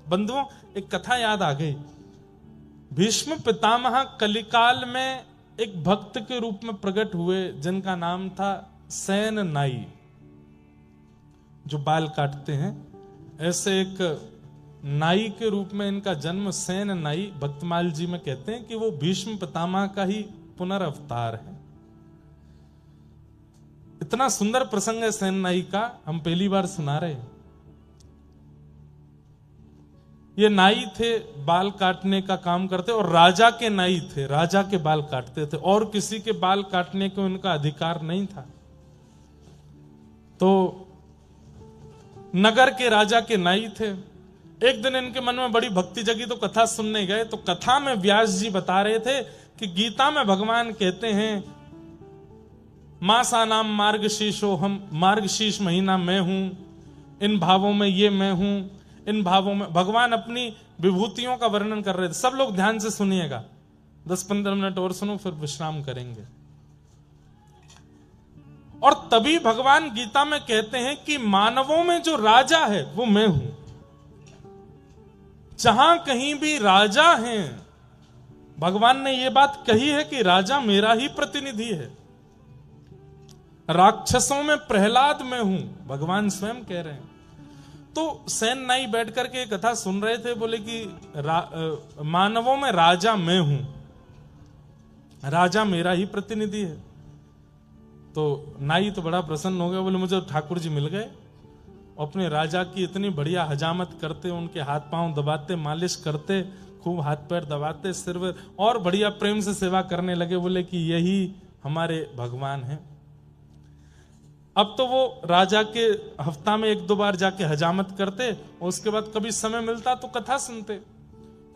बंधुओं, एक कथा याद आ गई। भीष्म पितामह कलिकाल में एक भक्त के रूप में प्रकट हुए, जिनका नाम था सेन नाई, जो बाल काटते हैं। ऐसे एक नाई के रूप में इनका जन्म सेन नाई भक्तमाल जी में कहते हैं कि वो भीष्म पितामह का ही पुनर्अवतार है। इतना सुंदर प्रसंग है सेन नाई का, हम पहली बार सुना रहे हैं। ये नाई थे, बाल काटने का काम करते, और राजा के नाई थे, राजा के बाल काटते थे, और किसी के बाल काटने को इनका अधिकार नहीं था। तो नगर के राजा के नाई थे। एक दिन इनके मन में बड़ी भक्ति जगी तो कथा सुनने गए। तो कथा में व्यास जी बता रहे थे कि गीता में भगवान कहते हैं मासा नाम मार्गशीर्षो, हम मार्गशीर्ष महीना मैं हूं, इन भावों में ये मैं हूं, इन भावों में भगवान अपनी विभूतियों का वर्णन कर रहे थे। सब लोग ध्यान से सुनिएगा, 10-15 मिनट और सुनो, फिर विश्राम करेंगे। और तभी भगवान गीता में कहते हैं कि मानवों में जो राजा है वो मैं हूं। जहां कहीं भी राजा हैं, भगवान ने यह बात कही है कि राजा मेरा ही प्रतिनिधि है। राक्षसों में प्रहलाद मैं हूं, भगवान स्वयं कह रहे हैं। तो सेन नाई बैठ करके कथा सुन रहे थे, बोले कि मानवों में राजा मैं हूं, राजा मेरा ही प्रतिनिधि है। तो नाई तो बड़ा प्रसन्न हो गया, बोले मुझे ठाकुर जी मिल गए। अपने राजा की इतनी बढ़िया हजामत करते, उनके हाथ पांव दबाते, मालिश करते, खूब हाथ पैर दबाते, सिर, और बढ़िया प्रेम से सेवा करने लगे। बोले कि यही हमारे भगवान हैं। अब तो वो राजा के हफ्ता में 1-2 बार जाके हजामत करते, और उसके बाद कभी समय मिलता तो कथा सुनते।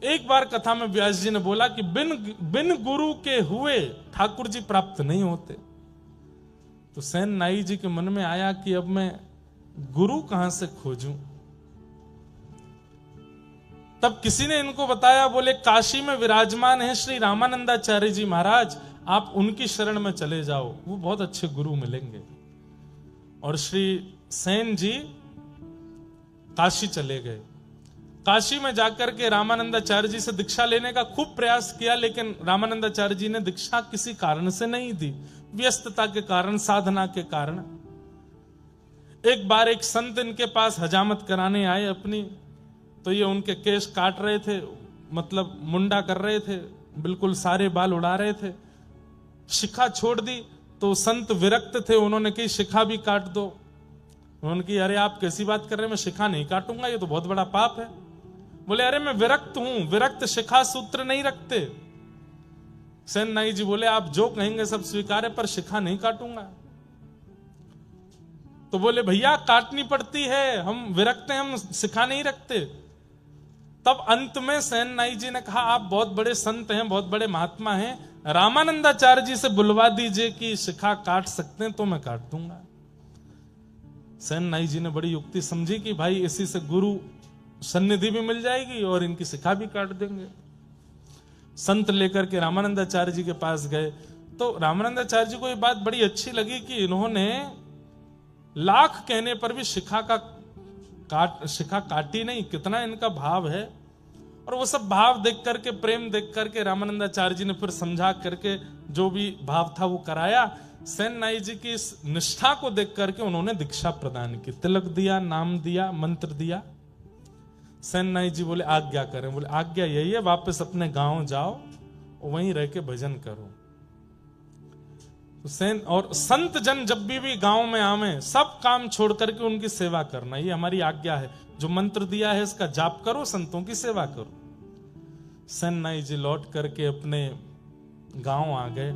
एक बार कथा में व्यास जी ने बोला कि बिन गुरु के हुए ठाकुर जी प्राप्त नहीं होते। तो सेन नाई जी के मन में आया कि अब मैं गुरु कहां से खोजूं। तब किसी ने इनको बताया, बोले काशी में विराजमान है श्री रामानंदाचार्य जी महाराज, आप उनकी शरण में चले जाओ, वो बहुत अच्छे गुरु मिलेंगे। और श्री सेन जी काशी चले गए। काशी में जाकर के रामानंदाचार्य जी से दीक्षा लेने का खूब प्रयास किया, लेकिन रामानंदाचार्य जी ने दीक्षा किसी कारण से नहीं दी, व्यस्तता के कारण, साधना के कारण। एक बार एक संत इनके पास हजामत कराने आए अपनी, तो ये उनके केश काट रहे थे, मतलब मुंडा कर रहे थे, बिल्कुल सारे बाल उड़ा रहे थे। शिखा छोड़ दी तो संत विरक्त थे, उन्होंने कही शिखा भी काट दो। उन्होंने कही अरे आप कैसी बात कर रहे हैं, मैं शिखा नहीं काटूंगा, ये तो बहुत बड़ा पाप है। बोले अरे मैं विरक्त हूं, विरक्त शिखा सूत्र नहीं रखते। सेन नाई जी बोले आप जो कहेंगे सब स्वीकार है, पर शिखा नहीं काटूंगा। तो बोले भैया काटनी पड़ती है, हम विरक्त हैं, हम शिखा नहीं रखते। तब अंत में सेन नाई जी ने कहा आप बहुत बड़े संत हैं, बहुत बड़े महात्मा हैं, रामानंदाचार्य जी से बुलवा दीजिए कि शिखा काट सकते हैं तो मैं काट दूंगा। सेन नाई जी ने बड़ी युक्ति समझी कि भाई इसी से गुरु सन्निधि भी मिल जाएगी और इनकी शिखा भी काट देंगे। संत लेकर के रामानंदाचार्य जी के पास गए। तो रामानंदाचार्य जी को ये बात बड़ी अच्छी लगी कि इन्होंने लाख कहने पर भी शिखा काटी नहीं, कितना इनका भाव है। और वो सब भाव देख करके, प्रेम देख करके रामानंदाचार्य जी ने फिर समझा करके जो भी भाव था वो कराया। सेन नाई जी की इस निष्ठा को देख करके उन्होंने दीक्षा प्रदान की, तिलक दिया, नाम दिया, मंत्र दिया। सेन नाई जी बोले आज्ञा करें। बोले आज्ञा यही है, वापस अपने गांव जाओ, वहीं रह के भजन करो। सेन और संत जन जब भी गांव में आवे, सब काम छोड़ करके उनकी सेवा करना, ये हमारी आज्ञा है। जो मंत्र दिया है इसका जाप करो, संतों की सेवा करो। सेन नाई जी लौट करके अपने गांव आ गए।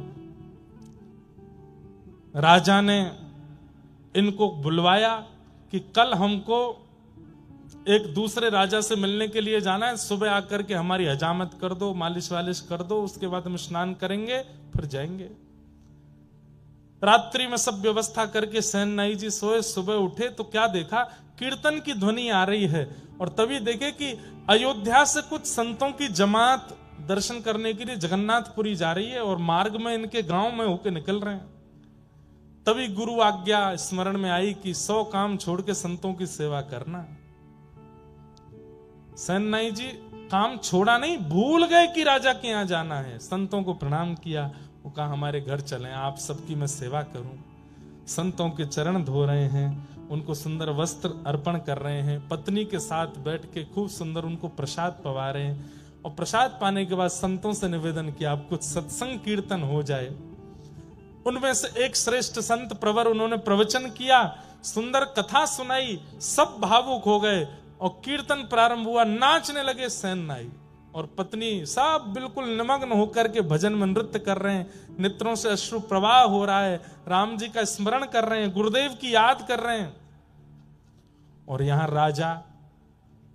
राजा ने इनको बुलवाया कि कल हमको एक दूसरे राजा से मिलने के लिए जाना है, सुबह आकर के हमारी हजामत कर दो, मालिश वालिश कर दो, उसके बाद हम स्नान करेंगे फिर जाएंगे। रात्रि में सब व्यवस्था करके सेन नाई जी सोए। सुबह उठे तो क्या देखा, कीर्तन की ध्वनि आ रही है। और तभी देखे कि अयोध्या से कुछ संतों की जमात दर्शन करने के लिए जगन्नाथपुरी जा रही है, और मार्ग में इनके गांव में होके निकल रहे हैं। तभी गुरु आज्ञा स्मरण में आई कि 100 काम छोड़ के संतों की सेवा करना। सेन नाई जी काम छोड़ा नहीं, भूल गए कि राजा के यहाँ जाना है। संतों को प्रणाम किया, वो कहा हमारे घर चलें, आप सबकी मैं सेवा करूं। संतों के चरण धो रहे हैं, उनको सुंदर वस्त्र अर्पण कर रहे हैं, पत्नी के साथ बैठ के खूब सुंदर उनको प्रसाद पवा रहे हैं। और प्रसाद पाने के बाद संतों से निवेदन किया आप कुछ सत्संग कीर्तन हो जाए। उनमें से एक श्रेष्ठ संत प्रवर, उन्होंने प्रवचन किया, सुंदर कथा सुनाई, सब भावुक हो गए और कीर्तन प्रारंभ हुआ। नाचने लगे सेन नाई और पत्नी, सब बिल्कुल निमग्न होकर के भजन में नृत्य कर रहे हैं, नेत्रों से अश्रु प्रवाह हो रहा है, राम जी का स्मरण कर रहे हैं, गुरुदेव की याद कर रहे हैं। और यहां राजा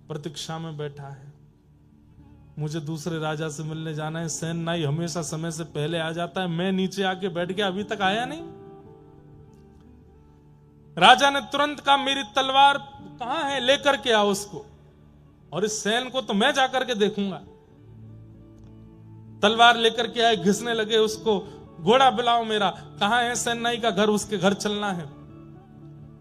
प्रतीक्षा में बैठा है, मुझे दूसरे राजा से मिलने जाना है। सेन नाई हमेशा समय से पहले आ जाता है, मैं नीचे आके बैठ गया, अभी तक आया नहीं। राजा ने तुरंत कहा मेरी तलवार कहां है, लेकर के आओ उसको, और इस सेन को तो मैं जाकर के देखूंगा। तलवार लेकर के आए, घिसने लगे उसको, घोड़ा बुलाओ मेरा, कहां है सेन नाई का घर, उसके घर चलना है।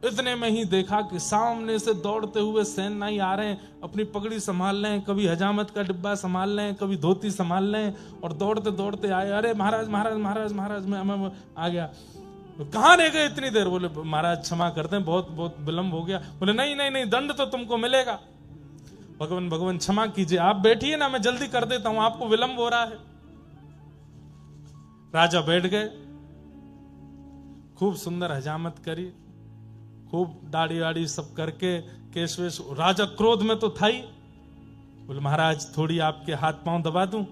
इतने में ही देखा कि सामने से दौड़ते हुए सेन नाई आ रहे हैं, अपनी पगड़ी संभाल लें, कभी हजामत का डिब्बा संभाल लें, कभी धोती संभाल लें, और दौड़ते दौड़ते आए। अरे महाराज महाराज महाराज महाराज, मैं आ गया। तो कहां रह गए इतनी देर? बोले महाराज क्षमा करते हैं, बहुत बहुत विलंब हो गया। बोले नहीं नहीं नहीं, दंड तो तुमको मिलेगा। भगवान भगवान क्षमा कीजिए, आप बैठिए ना, मैं जल्दी कर देता हूं, आपको विलंब हो रहा है। राजा बैठ गए, खूब सुंदर हजामत करी, खूब दाढ़ी वाड़ी सब करके, केश वेश। राजा क्रोध में तो था ही, बोले महाराज थोड़ी आपके हाथ पांव दबा दूं?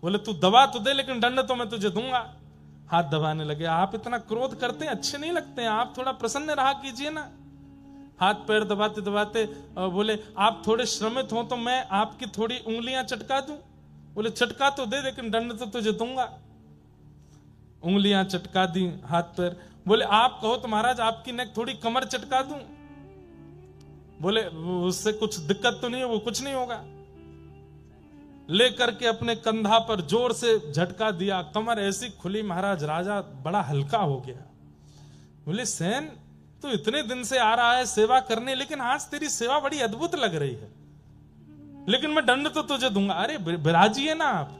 बोले तू दबा तो दे, लेकिन दंड तो मैं तुझे दूंगा। हाथ दबाने लगे। आप इतना क्रोध करते हैं, अच्छे नहीं लगते हैं, आप थोड़ा प्रसन्न रहा कीजिए ना। हाथ पैर दबाते दबाते बोले आप थोड़े श्रमित हो तो मैं आपकी थोड़ी उंगलियां चटका दूं? बोले चटका तो दे, लेकिन दंड तो तुझे दूंगा। उंगलियां चटका दी, हाथ पैर। बोले आप कहो तो महाराज आपकी नेक थोड़ी कमर चटका दूं? बोले उससे कुछ दिक्कत तो नहीं है, वो कुछ नहीं होगा। लेकर के अपने कंधा पर जोर से झटका दिया, कमर ऐसी खुली महाराज, राजा बड़ा हल्का हो गया। बोले सेन तू इतने दिन से आ रहा है सेवा करने, लेकिन आज तेरी सेवा बड़ी अद्भुत लग रही है, लेकिन मैं दंड तो तुझे दूंगा। अरे विराजिए ना आप,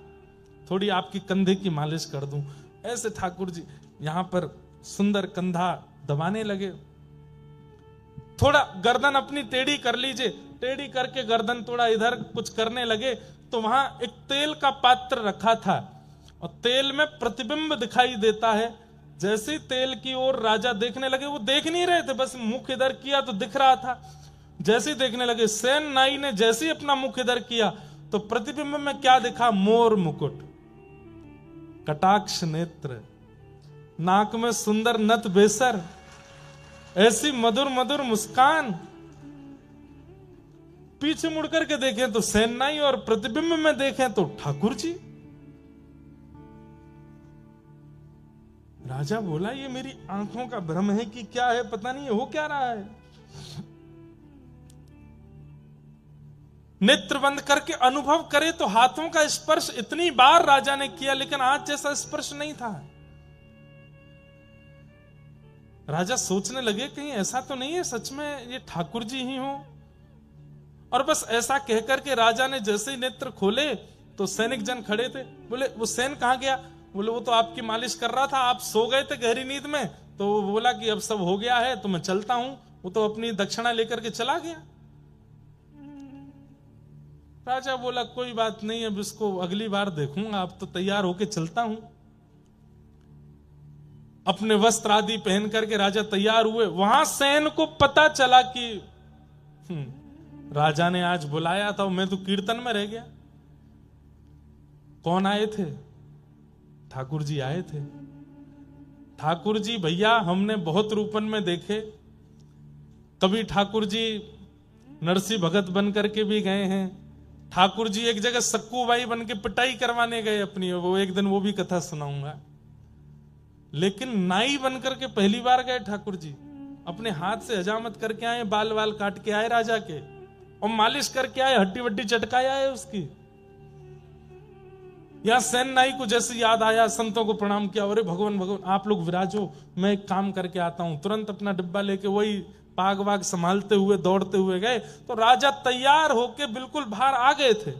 थोड़ी आपकी कंधे की मालिश कर दूं। ऐसे ठाकुर जी यहां पर सुंदर कंधा दबाने लगे। थोड़ा गर्दन अपनी टेढ़ी कर लीजिए, टेढ़ी करके गर्दन थोड़ा इधर कुछ करने लगे तो वहां एक तेल का पात्र रखा था और तेल में प्रतिबिंब दिखाई देता है। जैसे तेल की ओर राजा देखने लगे, वो देख नहीं रहे थे, बस मुख इधर किया तो दिख रहा था। जैसे देखने लगे, सेन नाई ने जैसे ही अपना मुख इधर किया तो प्रतिबिंब में क्या दिखा? मोर मुकुट, कटाक्ष नेत्र, नाक में सुंदर नथ बेसर, ऐसी मधुर मधुर मुस्कान। पीछे मुड़कर के देखें तो सेन नाई और प्रतिबिंब में देखें तो ठाकुर जी। राजा बोला ये मेरी आंखों का भ्रम है कि क्या है, पता नहीं हो क्या रहा है। नेत्र बंद करके अनुभव करे तो हाथों का स्पर्श इतनी बार राजा ने किया, लेकिन आज जैसा स्पर्श नहीं था। राजा सोचने लगे कहीं ऐसा तो नहीं है सच में ये ठाकुर जी ही हो। और बस ऐसा कहकर के राजा ने जैसे ही नेत्र खोले तो सैनिक जन खड़े थे। बोले वो सेन कहां गया? बोले वो तो आपकी मालिश कर रहा था, आप सो गए थे गहरी नींद में, तो वो बोला कि अब सब हो गया है तो मैं चलता हूं। वो तो अपनी दक्षिणा लेकर के चला गया। राजा बोला कोई बात नहीं, अब इसको अगली बार देखूंगा, अब तो तैयार होके चलता हूं। अपने वस्त्र आदि पहन करके राजा तैयार हुए। वहां सेन को पता चला कि राजा ने आज बुलाया था, मैं तो कीर्तन में रह गया। कौन आए थे? ठाकुर जी आए थे। ठाकुर जी भैया हमने बहुत रूपन में देखे, कभी ठाकुर जी नरसिंह भगत बन करके भी गए हैं। ठाकुर जी एक जगह सक्कूबाई बन के पिटाई करवाने गए अपनी, वो एक दिन वो भी कथा सुनाऊंगा। लेकिन नाई बन करके पहली बार गए ठाकुर जी, अपने हाथ से हजामत करके आए, बाल वाल काट के आए राजा के, और मालिश करके आए, हड्डी वड्डी चटकाया है उसकी। यहां सेन नाई को जैसे याद आया, संतों को प्रणाम किया, अरे भगवान भगवान आप लोग विराजो, मैं एक काम करके आता हूं। तुरंत अपना डिब्बा लेके वही पाग वाग संभालते हुए दौड़ते हुए गए तो राजा तैयार होके बिल्कुल बाहर आ गए थे।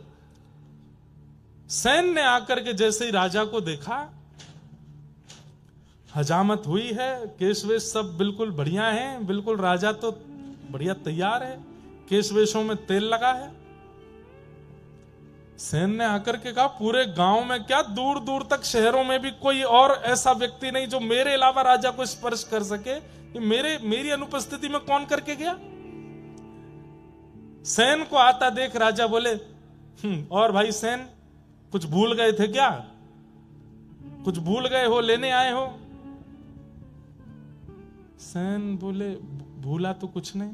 सेन ने आकर के जैसे ही राजा को देखा, हजामत हुई है, केशवेश सब बिल्कुल बढ़िया है, बिल्कुल राजा तो बढ़िया तैयार है, केशवेशों में तेल लगा है। सेन ने आकर के कहा पूरे गांव में क्या, दूर दूर तक शहरों में भी कोई और ऐसा व्यक्ति नहीं जो मेरे अलावा राजा को स्पर्श कर सके। ये मेरी अनुपस्थिति में कौन करके गया? सेन को आता देख राजा बोले, और भाई सेन, कुछ भूल गए थे क्या? कुछ भूल गए हो, लेने आए हो? सेन बोले, भूला तो कुछ नहीं।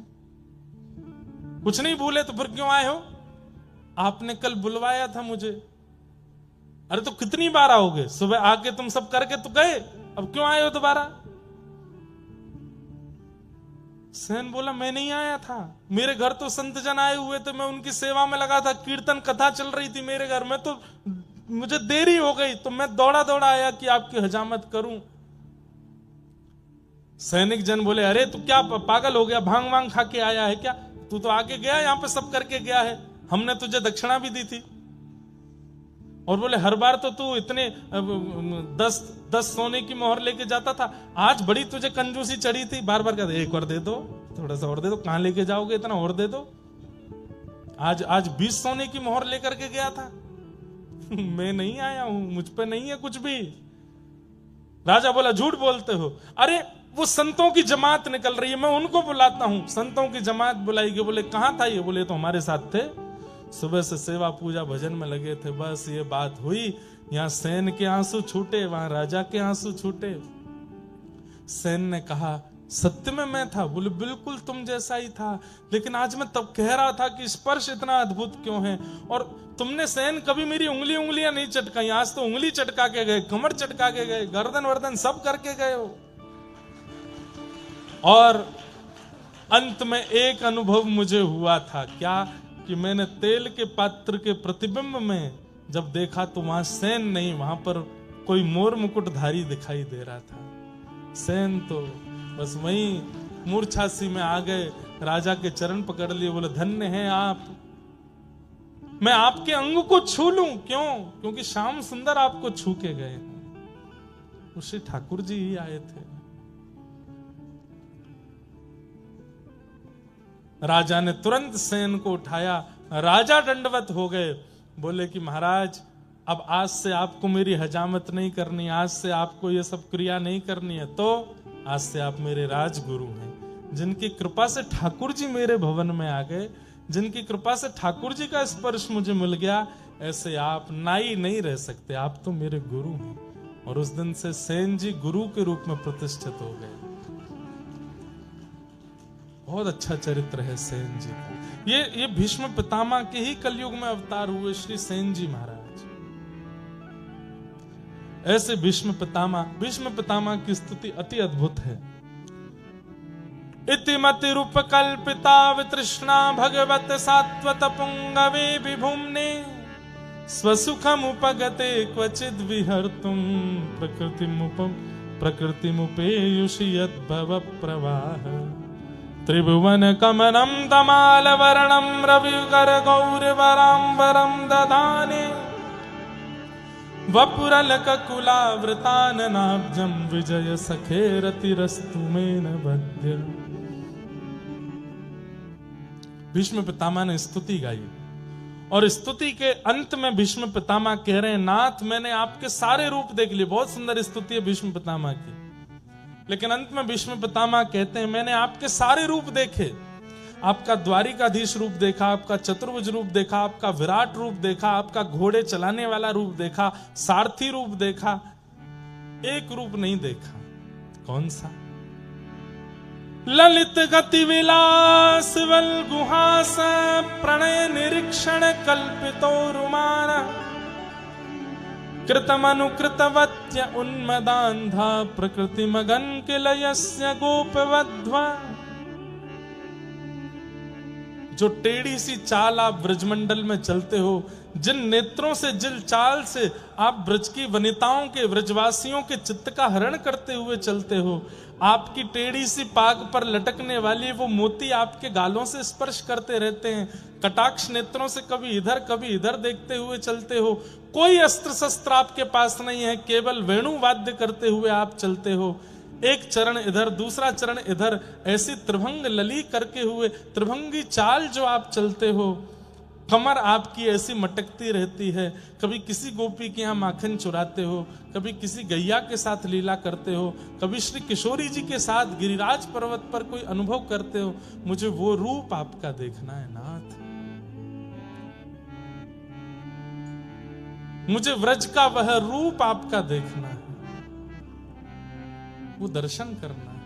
कुछ नहीं भूले तो फिर क्यों आए हो? आपने कल बुलवाया था मुझे। अरे तो कितनी बार आओगे? सुबह आके तुम सब करके तो गए, अब क्यों आए हो दोबारा? सेन बोला, मैं नहीं आया था, मेरे घर तो संत जन आए हुए थे, मैं उनकी सेवा में लगा था, कीर्तन कथा चल रही थी मेरे घर में, तो मुझे देरी हो गई तो मैं दौड़ा दौड़ा आया कि आपकी हजामत करूं। सैनिक जन बोले, अरे तू क्या पागल हो गया, भांग वांग खा के आया है क्या? तू तो आके गया, यहां पे सब करके गया है, हमने तुझे दक्षिणा भी दी थी। और बोले, हर बार तो तू इतने 10 सोने की मोहर लेके जाता था, आज बड़ी तुझे कंजूसी चढ़ी थी, बार बार कहते एक और दे दो, थोड़ा सा और दे दो, कहां लेके जाओगे इतना, और दे दो। आज 20 सोने की मोहर लेकर के गया था। मैं नहीं आया हूं, मुझ पे नहीं है कुछ भी। राजा बोला, झूठ बोलते हो। अरे वो संतों की जमात निकल रही है, मैं उनको बुलाता हूं। संतों की जमात बुलाई गई। बोले, कहां था ये? बोले, तो हमारे साथ थे, सुबह से सेवा पूजा भजन में लगे थे, बस ये बात हुई, यहां सेन के आंसू छूटे, वहां राजा के आंसू छूटे। सेन ने कहा, सत्य में मैं था? बोले, बिल्कुल तुम जैसा ही था, लेकिन आज मैं तब कह रहा था कि स्पर्श इतना अद्भुत क्यों है। और तुमने सेन कभी मेरी उंगलियां नहीं चटकाई, आज तो उंगली चटका के गए, कमर चटका के गए, गर्दन वर्दन सब करके गए हो। और अंत में एक अनुभव मुझे हुआ था, क्या? कि मैंने तेल के पात्र के प्रतिबिंब में जब देखा तो वहां सेन नहीं, वहां पर कोई मोर मुकुटधारी दिखाई दे रहा था। सेन तो बस वहीं मूर्छासी में आ गए, राजा के चरण पकड़ लिए, बोले, धन्य हैं आप, मैं आपके अंग को छू लूं। क्यों? क्योंकि श्याम सुंदर आपको छू के गए हैं। श्री ठाकुर जी ही आए थे। राजा ने तुरंत सेन को उठाया, राजा दंडवत हो गए, बोले कि महाराज, अब आज से आपको मेरी हजामत नहीं करनी, आज से आपको ये सब क्रिया नहीं करनी है, तो आज से आप मेरे राजगुरु हैं। जिनकी कृपा से ठाकुर जी मेरे भवन में आ गए, जिनकी कृपा से ठाकुर जी का स्पर्श मुझे मिल गया, ऐसे आप नाई नहीं रह सकते, आप तो मेरे गुरु हैं। और उस दिन से सेन जी गुरु के रूप में प्रतिष्ठित हो गए। बहुत अच्छा चरित्र है सेन जी का। ये भीष्म पितामह के ही कलयुग में अवतार हुए श्री सेन जी महाराज। ऐसे भीष्म पितामह की स्तुति अति अद्भुत है। इति मति रूप कल्पिता वितृष्णा भगवत सात्वत पुंगवे विभुम्ने स्वसुखम उपगते क्वचिद विहर्तुम प्रकृतिमुपेयुषि यद्भव प्रवाह त्रिभुवन कमनं तमाल वर्णं रविकर गौरवराम्बरं दधाने वपुरलक कुलावृताननाब्जं विजय सखेरतिरस्तु मेन बध्य। भीष्म पितामह ने स्तुति गाई और स्तुति के अंत में भीष्म पितामह कह रहे हैं, नाथ मैंने आपके सारे रूप देख लिए। बहुत सुंदर स्तुति है भीष्म पितामह की, लेकिन अंत में भीष्म पितामह कहते हैं, मैंने आपके सारे रूप देखे, आपका द्वारिकाधीश रूप देखा, आपका चतुर्भुज रूप देखा, आपका विराट रूप देखा, आपका घोड़े चलाने वाला रूप देखा, सारथी रूप देखा, एक रूप नहीं देखा। कौन सा? ललित गति विलास वल गुहास प्रणय निरीक्षण कल्पितो रुमान कृतमनुकृतवत्य उन्मदान्धा प्रकृति मगन किलयस्य गोपवध्वा। जो टेढ़ी सी चाल आप ब्रजमंडल में चलते हो, जिन नेत्रों से, जिन चाल से आप ब्रज की वनिताओं के, ब्रजवासियों के चित्त का हरण करते हुए चलते हो, आपकी टेढ़ी सी पाग पर लटकने वाली वो मोती आपके गालों से स्पर्श करते रहते हैं। कटाक्ष नेत्रों से कभी इधर देखते हुए चलते हो। कोई अस्त्र शस्त्र आपके पास नहीं है, केवल वेणु वाद्य करते हुए आप चलते हो। एक चरण इधर, दूसरा चरण इधर, ऐसी त्रिभंग लली करके हुए त्रिभंगी चाल जो आप चलते हो। कमर आपकी ऐसी मटकती रहती है। कभी किसी गोपी के यहाँ माखन चुराते हो, कभी किसी गैया के साथ लीला करते हो, कभी श्री किशोरी जी के साथ गिरिराज पर्वत पर कोई अनुभव करते हो। मुझे वो रूप आपका देखना है नाथ, मुझे व्रज का वह रूप आपका देखना है, वो दर्शन करना है।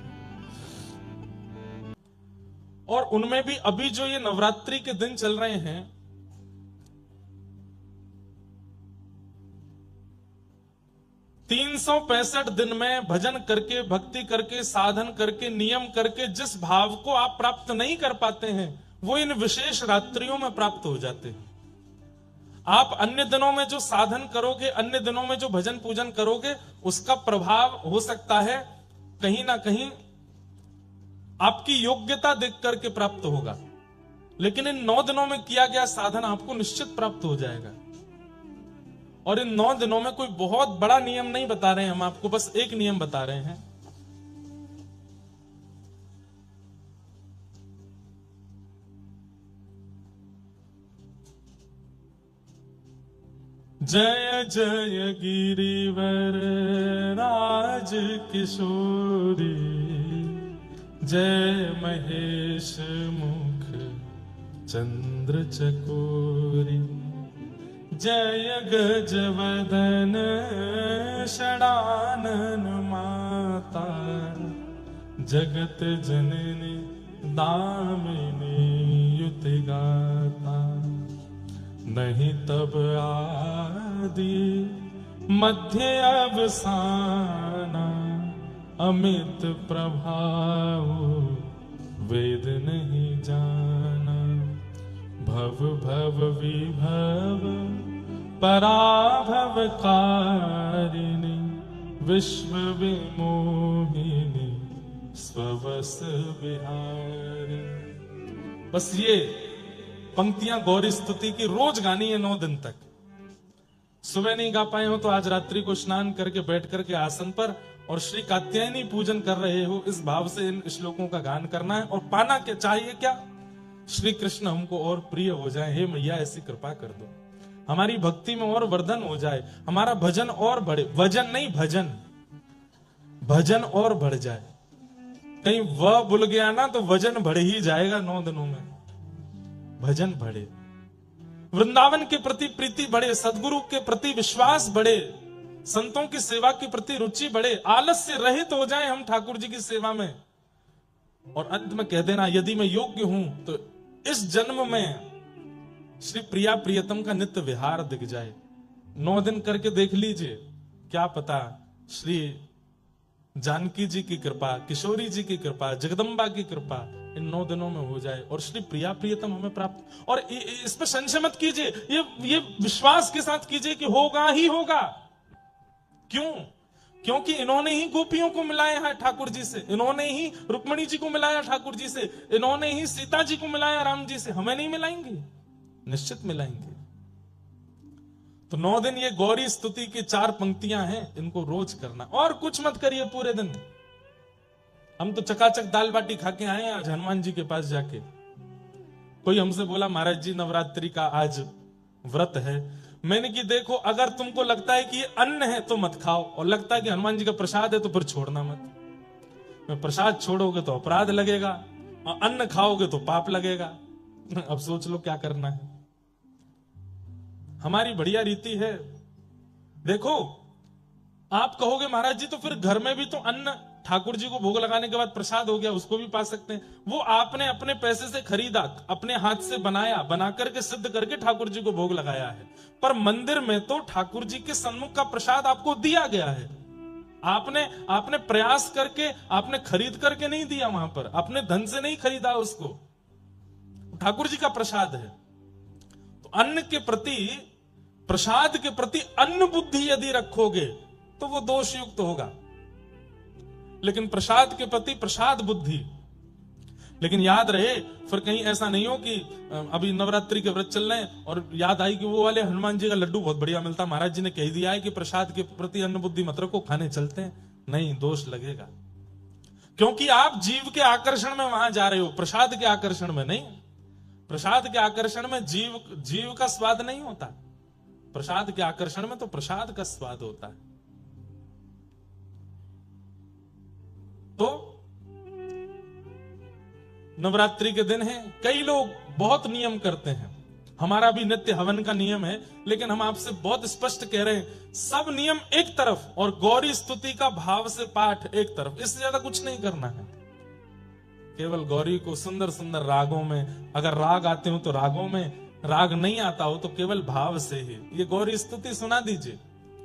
और उनमें भी अभी जो ये नवरात्रि के दिन चल रहे हैं, 365 दिन में भजन करके, भक्ति करके, साधन करके, नियम करके जिस भाव को आप प्राप्त नहीं कर पाते हैं, वो इन विशेष रात्रियों में प्राप्त हो जाते हैं। आप अन्य दिनों में जो साधन करोगे, अन्य दिनों में जो भजन पूजन करोगे, उसका प्रभाव हो सकता है कहीं ना कहीं आपकी योग्यता देख करके प्राप्त होगा, लेकिन इन 9 दिनों में किया गया साधन आपको निश्चित प्राप्त हो जाएगा। और इन 9 दिनों में कोई बहुत बड़ा नियम नहीं बता रहे हैं हम आपको, बस एक नियम बता रहे हैं। जय जय गिरिवर राज किशोरी, जय महेश मुख चंद्र चकोरी, जय गजवदन षडानन माता, जगत जननी दामिनी युति गाता। नहीं तब आदि मध्य अवसाना, अमित प्रभाव वेद नहीं जाना। भव भव विभव पराभव कारिणी, विश्व विमोहिनी स्ववस विहारी। बस ये पंक्तियां गौरी स्तुति की रोज गानी है 9 दिन तक। सुबह नहीं गा पाए हो तो आज रात्रि को स्नान करके बैठ करके आसन पर और श्री कात्यायनी पूजन कर रहे हो, इस भाव से इन श्लोकों का गान करना है। और पाना क्या चाहिए? क्या? श्री कृष्ण हमको और प्रिय हो जाए। हे मैया ऐसी कृपा कर दो, हमारी भक्ति में और वर्धन हो जाए, हमारा भजन और बढ़े। वजन नहीं, भजन, भजन और बढ़ जाए। कहीं वह भूल गया ना तो वजन बढ़ ही जाएगा 9 दिनों में। भजन बढ़े, वृंदावन के प्रति प्रीति बढ़े, सदगुरु के प्रति विश्वास बढ़े, संतों की सेवा के प्रति रुचि बढ़े, आलस्य रहित हो जाए हम ठाकुर जी की सेवा में। और अंत में कह देना, यदि मैं योग्य हूं तो इस जन्म में श्री प्रिया प्रियतम का नित्य विहार दिख जाए। 9 दिन करके देख लीजिए, क्या पता श्री जानकी जी की कृपा, किशोरी जी की कृपा, जगदम्बा की कृपा इन 9 दिनों में हो जाए और श्री प्रिया प्रियतम हमें प्राप्त। और इस पर संशय मत कीजिए, ये विश्वास के साथ कीजिए कि होगा ही होगा। क्यों? क्योंकि इन्होंने ही गोपियों को मिलाया है ठाकुर जी से, इन्होंने ही रुक्मणी जी को मिलाया ठाकुर जी से, इन्होंने ही सीता जी को मिलाया राम जी से। हमें नहीं मिलाएंगे? निश्चित मिलाएंगे। तो 9 दिन ये गौरी स्तुति की 4 पंक्तियां हैं, इनको रोज करना। और कुछ मत करिए पूरे दिन। हम तो चकाचक दाल बाटी खा के आए आज हनुमान जी के पास जाके। कोई हमसे बोला महाराज जी नवरात्रि का आज व्रत है। मैंने कि देखो, अगर तुमको लगता है कि ये अन्न है तो मत खाओ, और लगता है कि हनुमान जी का प्रसाद है तो फिर छोड़ना मत। मैं प्रसाद छोड़ोगे तो अपराध लगेगा, और अन्न खाओगे तो पाप लगेगा। अब सोच लो क्या करना है। हमारी बढ़िया रीति है। देखो, आप कहोगे महाराज जी तो फिर घर में भी तो अन्न ठाकुर जी को भोग लगाने के बाद प्रसाद हो गया, उसको भी पा सकते हैं। वो आपने अपने पैसे से खरीदा, अपने हाथ से बनाया, बना करके सिद्ध करके ठाकुर जी को भोग लगाया है। पर मंदिर में तो ठाकुर जी के सन्मुख का प्रसाद आपको दिया गया है। आपने प्रयास करके, आपने खरीद करके नहीं दिया, वहां पर अपने धन से नहीं खरीदा उसको, ठाकुर जी का प्रसाद है। तो अन्न के प्रति, प्रसाद के प्रति अन्न बुद्धि यदि रखोगे तो वो दोष युक्त होगा। लेकिन प्रसाद के प्रति प्रसाद बुद्धि। लेकिन याद रहे, फिर कहीं ऐसा नहीं हो कि अभी नवरात्रि के व्रत चल रहे हैं और याद आई कि वो वाले हनुमान जी का लड्डू बहुत बढ़िया मिलता, महाराज जी ने कह दिया है कि प्रसाद के प्रति अन्न बुद्धि मत रखो, खाने चलते हैं। नहीं, दोष लगेगा, क्योंकि आप जीव के आकर्षण में वहां जा रहे हो, प्रसाद के आकर्षण में नहीं। प्रसाद के आकर्षण में जीव का स्वाद नहीं होता, प्रसाद के आकर्षण में तो प्रसाद का स्वाद होता है। तो नवरात्रि के दिन है, कई लोग बहुत नियम करते हैं, हमारा भी नित्य हवन का नियम है, लेकिन हम आपसे बहुत स्पष्ट कह रहे हैं, सब नियम एक तरफ और गौरी स्तुति का भाव से पाठ एक तरफ, इससे ज्यादा कुछ नहीं करना है। केवल गौरी को सुंदर सुंदर रागों में, अगर राग आते हो तो रागों में, राग नहीं आता हो तो केवल भाव से ही ये गौरी स्तुति सुना दीजिए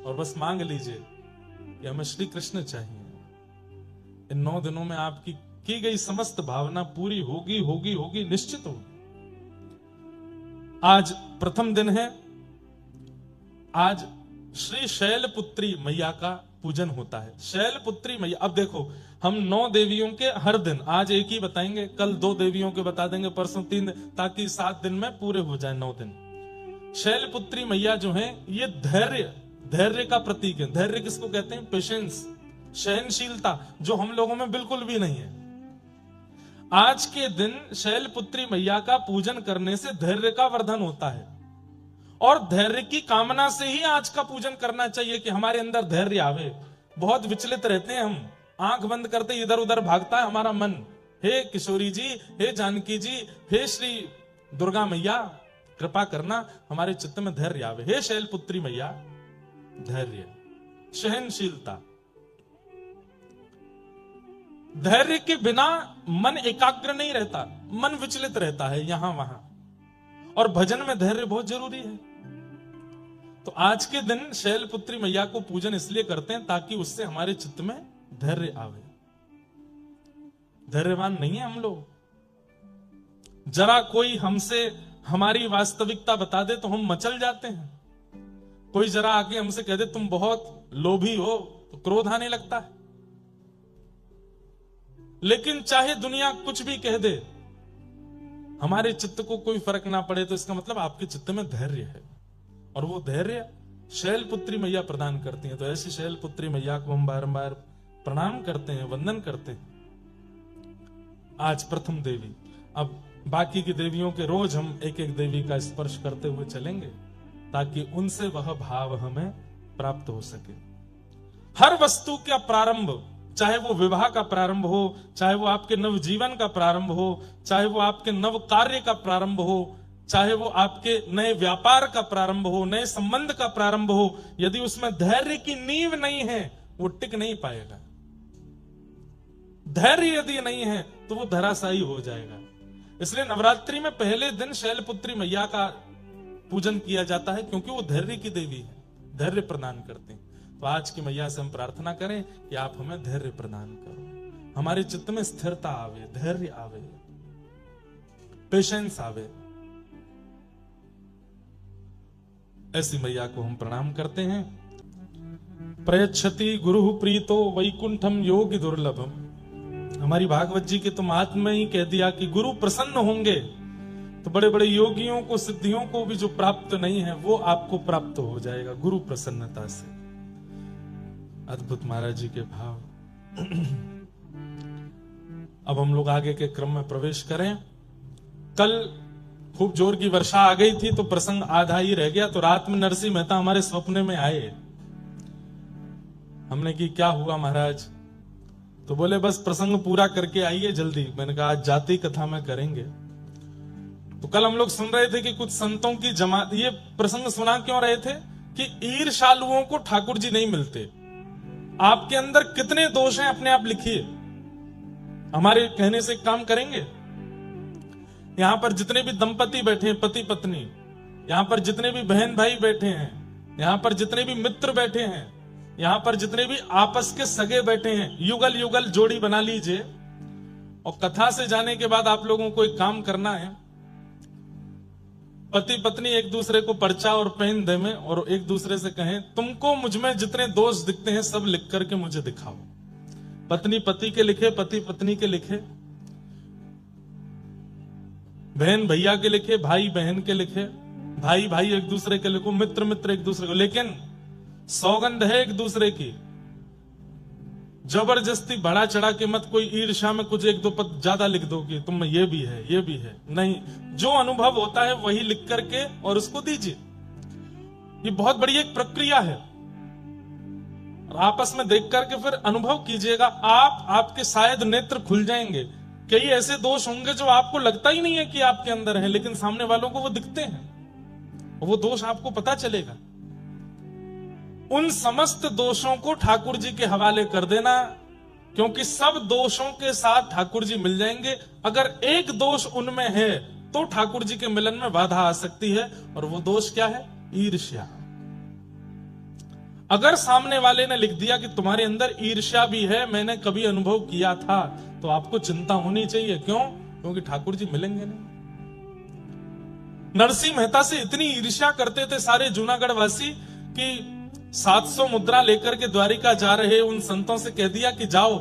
और बस मांग लीजिए कि हमें श्री कृष्ण चाहिए। इन 9 दिनों में आपकी की गई समस्त भावना पूरी होगी होगी होगी, निश्चित होगी। आज प्रथम दिन है, आज श्री शैलपुत्री मैया का पूजन होता है। शैलपुत्री मैया, अब देखो हम 9 देवियों के हर दिन, आज एक ही बताएंगे, कल 2 देवियों के बता देंगे, परसों 3, ताकि 7 दिन में पूरे हो जाए 9 दिन। शैलपुत्री मैया जो है ये धैर्य का प्रतीक है। धैर्य किसको कहते हैं? पेशेंस, सहनशीलता, जो हम लोगों में बिल्कुल भी नहीं है। आज के दिन शैलपुत्री मैया का पूजन करने से धैर्य का वर्धन होता है, और धैर्य की कामना से ही आज का पूजन करना चाहिए कि हमारे अंदर धैर्य आवे। बहुत विचलित रहते हैं हम, आंख बंद करते इधर उधर भागता है हमारा मन। हे किशोरी जी, हे जानकी जी, हे श्री दुर्गा मैया, कृपा करना हमारे चित्त में धैर्य आवे। हे शैलपुत्री मैया, धैर्य, सहनशीलता। धैर्य के बिना मन एकाग्र नहीं रहता, मन विचलित रहता है यहां वहां, और भजन में धैर्य बहुत जरूरी है। तो आज के दिन शैलपुत्री मैया को पूजन इसलिए करते हैं ताकि उससे हमारे चित्त में धैर्य आवे। धैर्यवान नहीं है हम लोग, जरा कोई हमसे हमारी वास्तविकता बता दे तो हम मचल जाते हैं। कोई जरा आके हमसे कह दे तुम बहुत लोभी हो तो क्रोध आने लगता है। लेकिन चाहे दुनिया कुछ भी कह दे, हमारे चित्त को कोई फर्क ना पड़े, तो इसका मतलब आपके चित्त में धैर्य है, और वो धैर्य शैलपुत्री मैया प्रदान करती हैं। तो ऐसी शैलपुत्री मैया को हम बारंबार प्रणाम करते हैं, वंदन करते हैं। आज प्रथम देवी, अब बाकी की देवियों के रोज हम एक एक देवी का स्पर्श करते हुए चलेंगे ताकि उनसे वह भाव हमें प्राप्त हो सके। हर वस्तु का प्रारंभ, चाहे वो विवाह का प्रारंभ हो, चाहे वो आपके नव जीवन का प्रारंभ हो, चाहे वो आपके नव कार्य का प्रारंभ हो, चाहे वो आपके नए व्यापार का प्रारंभ हो, नए संबंध का प्रारंभ हो, यदि उसमें धैर्य की नींव नहीं है वो टिक नहीं पाएगा। धैर्य यदि नहीं है तो वो धराशायी हो जाएगा। इसलिए नवरात्रि में पहले दिन शैलपुत्री मैया का पूजन किया जाता है, क्योंकि वो धैर्य की देवी है, धैर्य प्रदान करते हैं। तो आज की मैया से हम प्रार्थना करें कि आप हमें धैर्य प्रदान करो, हमारे चित्त में स्थिरता आवे, धैर्य आवे, पेशेंस आवे। ऐसी मैया को हम प्रणाम करते हैं। प्रयच्छति गुरु प्रीतो वैकुंठम योगी दुर्लभम। हमारी भागवत जी के तो महात्मा में ही कह दिया कि गुरु प्रसन्न होंगे तो बड़े बड़े योगियों को, सिद्धियों को भी जो प्राप्त नहीं है वो आपको प्राप्त हो जाएगा गुरु प्रसन्नता से। अद्भुत महाराज जी के भाव। अब हम लोग आगे के क्रम में प्रवेश करें। कल खूब जोर की वर्षा आ गई थी तो प्रसंग आधा ही रह गया, तो रात में नरसिंह मेहता हमारे सपने में आए। हमने की क्या हुआ महाराज? तो बोले बस प्रसंग पूरा करके आइए जल्दी। मैंने कहा आज जाति कथा में करेंगे। तो कल हम लोग सुन रहे थे कि कुछ संतों की जमात, ये प्रसंग सुना क्यों रहे थे कि ईर्ष्यालुओं को ठाकुर जी नहीं मिलते। आपके अंदर कितने दोष हैं अपने आप लिखिए, हमारे कहने से काम करेंगे। यहां पर जितने भी दंपति बैठे हैं, पति पत्नी, यहां पर जितने भी बहन भाई बैठे हैं, यहां पर जितने भी मित्र बैठे हैं, यहां पर जितने भी आपस के सगे बैठे हैं, युगल युगल जोड़ी बना लीजिए। और कथा से जाने के बाद आप लोगों को एक काम करना है, पति पत्नी एक दूसरे को पर्चा और पेन दे में और एक दूसरे से कहें तुमको मुझ में जितने दोष दिखते हैं सब लिख करके मुझे दिखाओ। पत्नी पति के लिखे, पति पत्नी के लिखे, बहन भैया के लिखे, भाई बहन के लिखे, भाई भाई एक दूसरे के लिखो, मित्र मित्र एक दूसरे को, लेकिन सौगंध है एक दूसरे की। जबरदस्ती बढ़ा चढ़ा के मत कोई ईर्ष्या में कुछ एक दो पद ज्यादा लिख दो कि तुम में ये भी है ये भी है, नहीं, जो अनुभव होता है वही लिख करके और उसको दीजिए। ये बहुत बड़ी एक प्रक्रिया है, आपस में देख करके फिर अनुभव कीजिएगा। आपके शायद नेत्र खुल जाएंगे। कई ऐसे दोष होंगे जो आपको लगता ही नहीं है कि आपके अंदर है, लेकिन सामने वालों को वो दिखते हैं, वो दोष आपको पता चलेगा। उन समस्त दोषों को ठाकुर जी के हवाले कर देना, क्योंकि सब दोषों के साथ ठाकुर जी मिल जाएंगे। अगर एक दोष उनमें है तो ठाकुर जी के मिलन में बाधा आ सकती है, और वो दोष क्या है? ईर्ष्या। अगर सामने वाले ने लिख दिया कि तुम्हारे अंदर ईर्ष्या भी है, मैंने कभी अनुभव किया था, तो आपको चिंता होनी चाहिए। क्यों? क्योंकि ठाकुर जी मिलेंगे नहीं। नरसिंह मेहता से इतनी ईर्ष्या करते थे सारे जूनागढ़ वासी कि 700 मुद्रा लेकर के द्वारिका जा रहे उन संतों से कह दिया कि जाओ,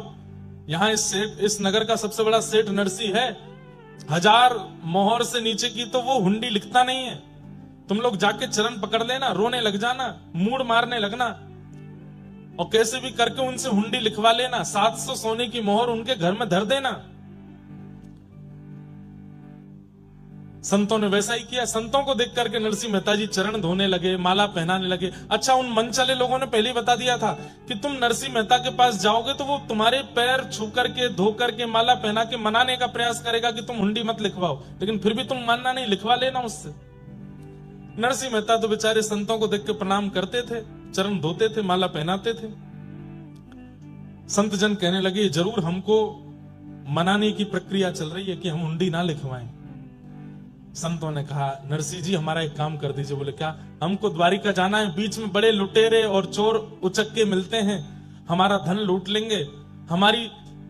यहां इस नगर का सबसे बड़ा सेठ नरसिंह है, 1000 मोहर से नीचे की तो वो हुंडी लिखता नहीं है, तुम लोग जाके चरण पकड़ लेना, रोने लग जाना, मूड मारने लगना, और कैसे भी करके उनसे हुंडी लिखवा लेना, 700 सोने की मोहर उनके घर में धर देना। संतों ने वैसा ही किया। संतों को देख करके नरसिंह मेहता जी चरण धोने लगे, माला पहनाने लगे। अच्छा, उन मन चले लोगों ने पहले ही बता दिया था कि तुम नरसिंह मेहता के पास जाओगे तो वो तुम्हारे पैर छू करके, धो करके, माला पहना के मनाने का प्रयास करेगा कि तुम हुंडी मत लिखवाओ, लेकिन फिर भी तुम मानना नहीं, लिखवा लेना उससे। नरसिंह मेहता तो बेचारे संतों को देख के प्रणाम करते थे, चरण धोते थे, माला पहनाते थे। संत जन कहने लगे जरूर हमको मनाने की प्रक्रिया चल रही है कि हम हुंडी ना लिखवाएं। संतों ने कहा नरसिंह जी हमारा एक काम कर दीजिए। बोले क्या? हमको द्वारिका जाना है, बीच में बड़े लुटेरे और चोर उचक्के मिलते हैं, हमारा धन लूट लेंगे, हमारी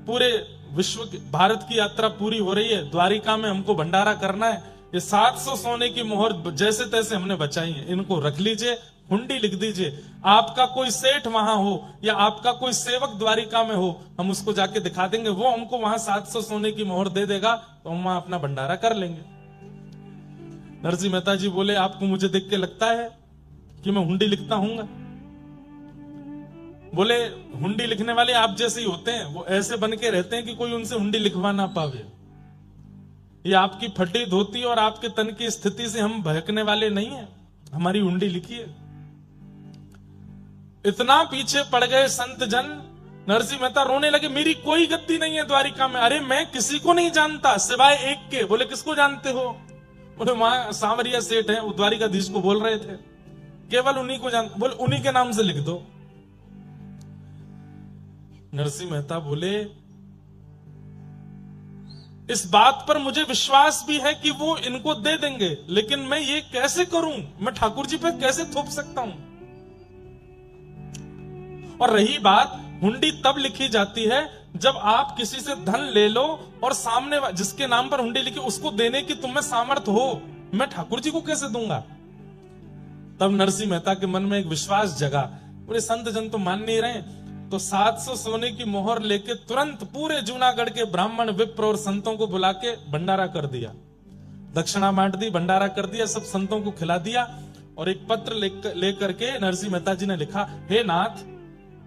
पूरे विश्व भारत की यात्रा पूरी हो रही है, द्वारिका में हमको भंडारा करना है, ये 700 सोने की मोहर जैसे तैसे हमने बचाई है, इनको रख लीजिए, हुंडी लिख दीजिए। आपका कोई सेठ वहां हो या आपका कोई सेवक द्वारिका में हो, हम उसको जाके दिखा देंगे, वो हमको वहां 700 सोने की मोहर दे देगा, तो हम वहां अपना भंडारा कर लेंगे। नरसिंह मेहता जी बोले आपको मुझे देख के लगता है कि मैं हुंडी लिखता हूंगा? बोले हुंडी लिखने वाले आप जैसे ही होते हैं, वो ऐसे बन के रहते हैं कि कोई उनसे हुंडी लिखवा ना पावे। ये आपकी फटी धोती और आपके तन की स्थिति से हम बहकने वाले नहीं हैं, हमारी हुंडी लिखिए। इतना पीछे पड़ गए संत जन, नरसिंह मेहता रोने लगे, मेरी कोई गद्दी नहीं है द्वारिका में, अरे मैं किसी को नहीं जानता सिवाय एक के। बोले किसको जानते हो? बोले वहां सांवरिया सेठ है, वो द्वारिकाधीश को बोल रहे थे, केवल उन्हीं को जानते। बोले उन्हीं के नाम से लिख दो। नरसिंह मेहता बोले इस बात पर मुझे विश्वास भी है कि वो इनको दे देंगे, लेकिन मैं ये कैसे करूं? मैं ठाकुर जी पे कैसे थोप सकता हूं? और रही बात, हुंडी तब लिखी जाती है जब आप किसी से धन ले लो और सामने जिसके नाम पर हुंडी लिखी उसको देने की तुम्हें सामर्थ हो, मैं ठाकुर जी को कैसे दूंगा? तब नरसिंह मेहता के मन में एक विश्वास जगा। बोले संत जन तो मान नहीं रहे, तो 700 सोने की मोहर लेके तुरंत पूरे जूनागढ़ के ब्राह्मण, विप्र और संतों को बुला के भंडारा कर दिया, दक्षिणा बांट दी, भंडारा कर दिया, सब संतों को खिला दिया। और एक पत्र लेकर के नरसिंह मेहता जी ने लिखा, हे नाथ,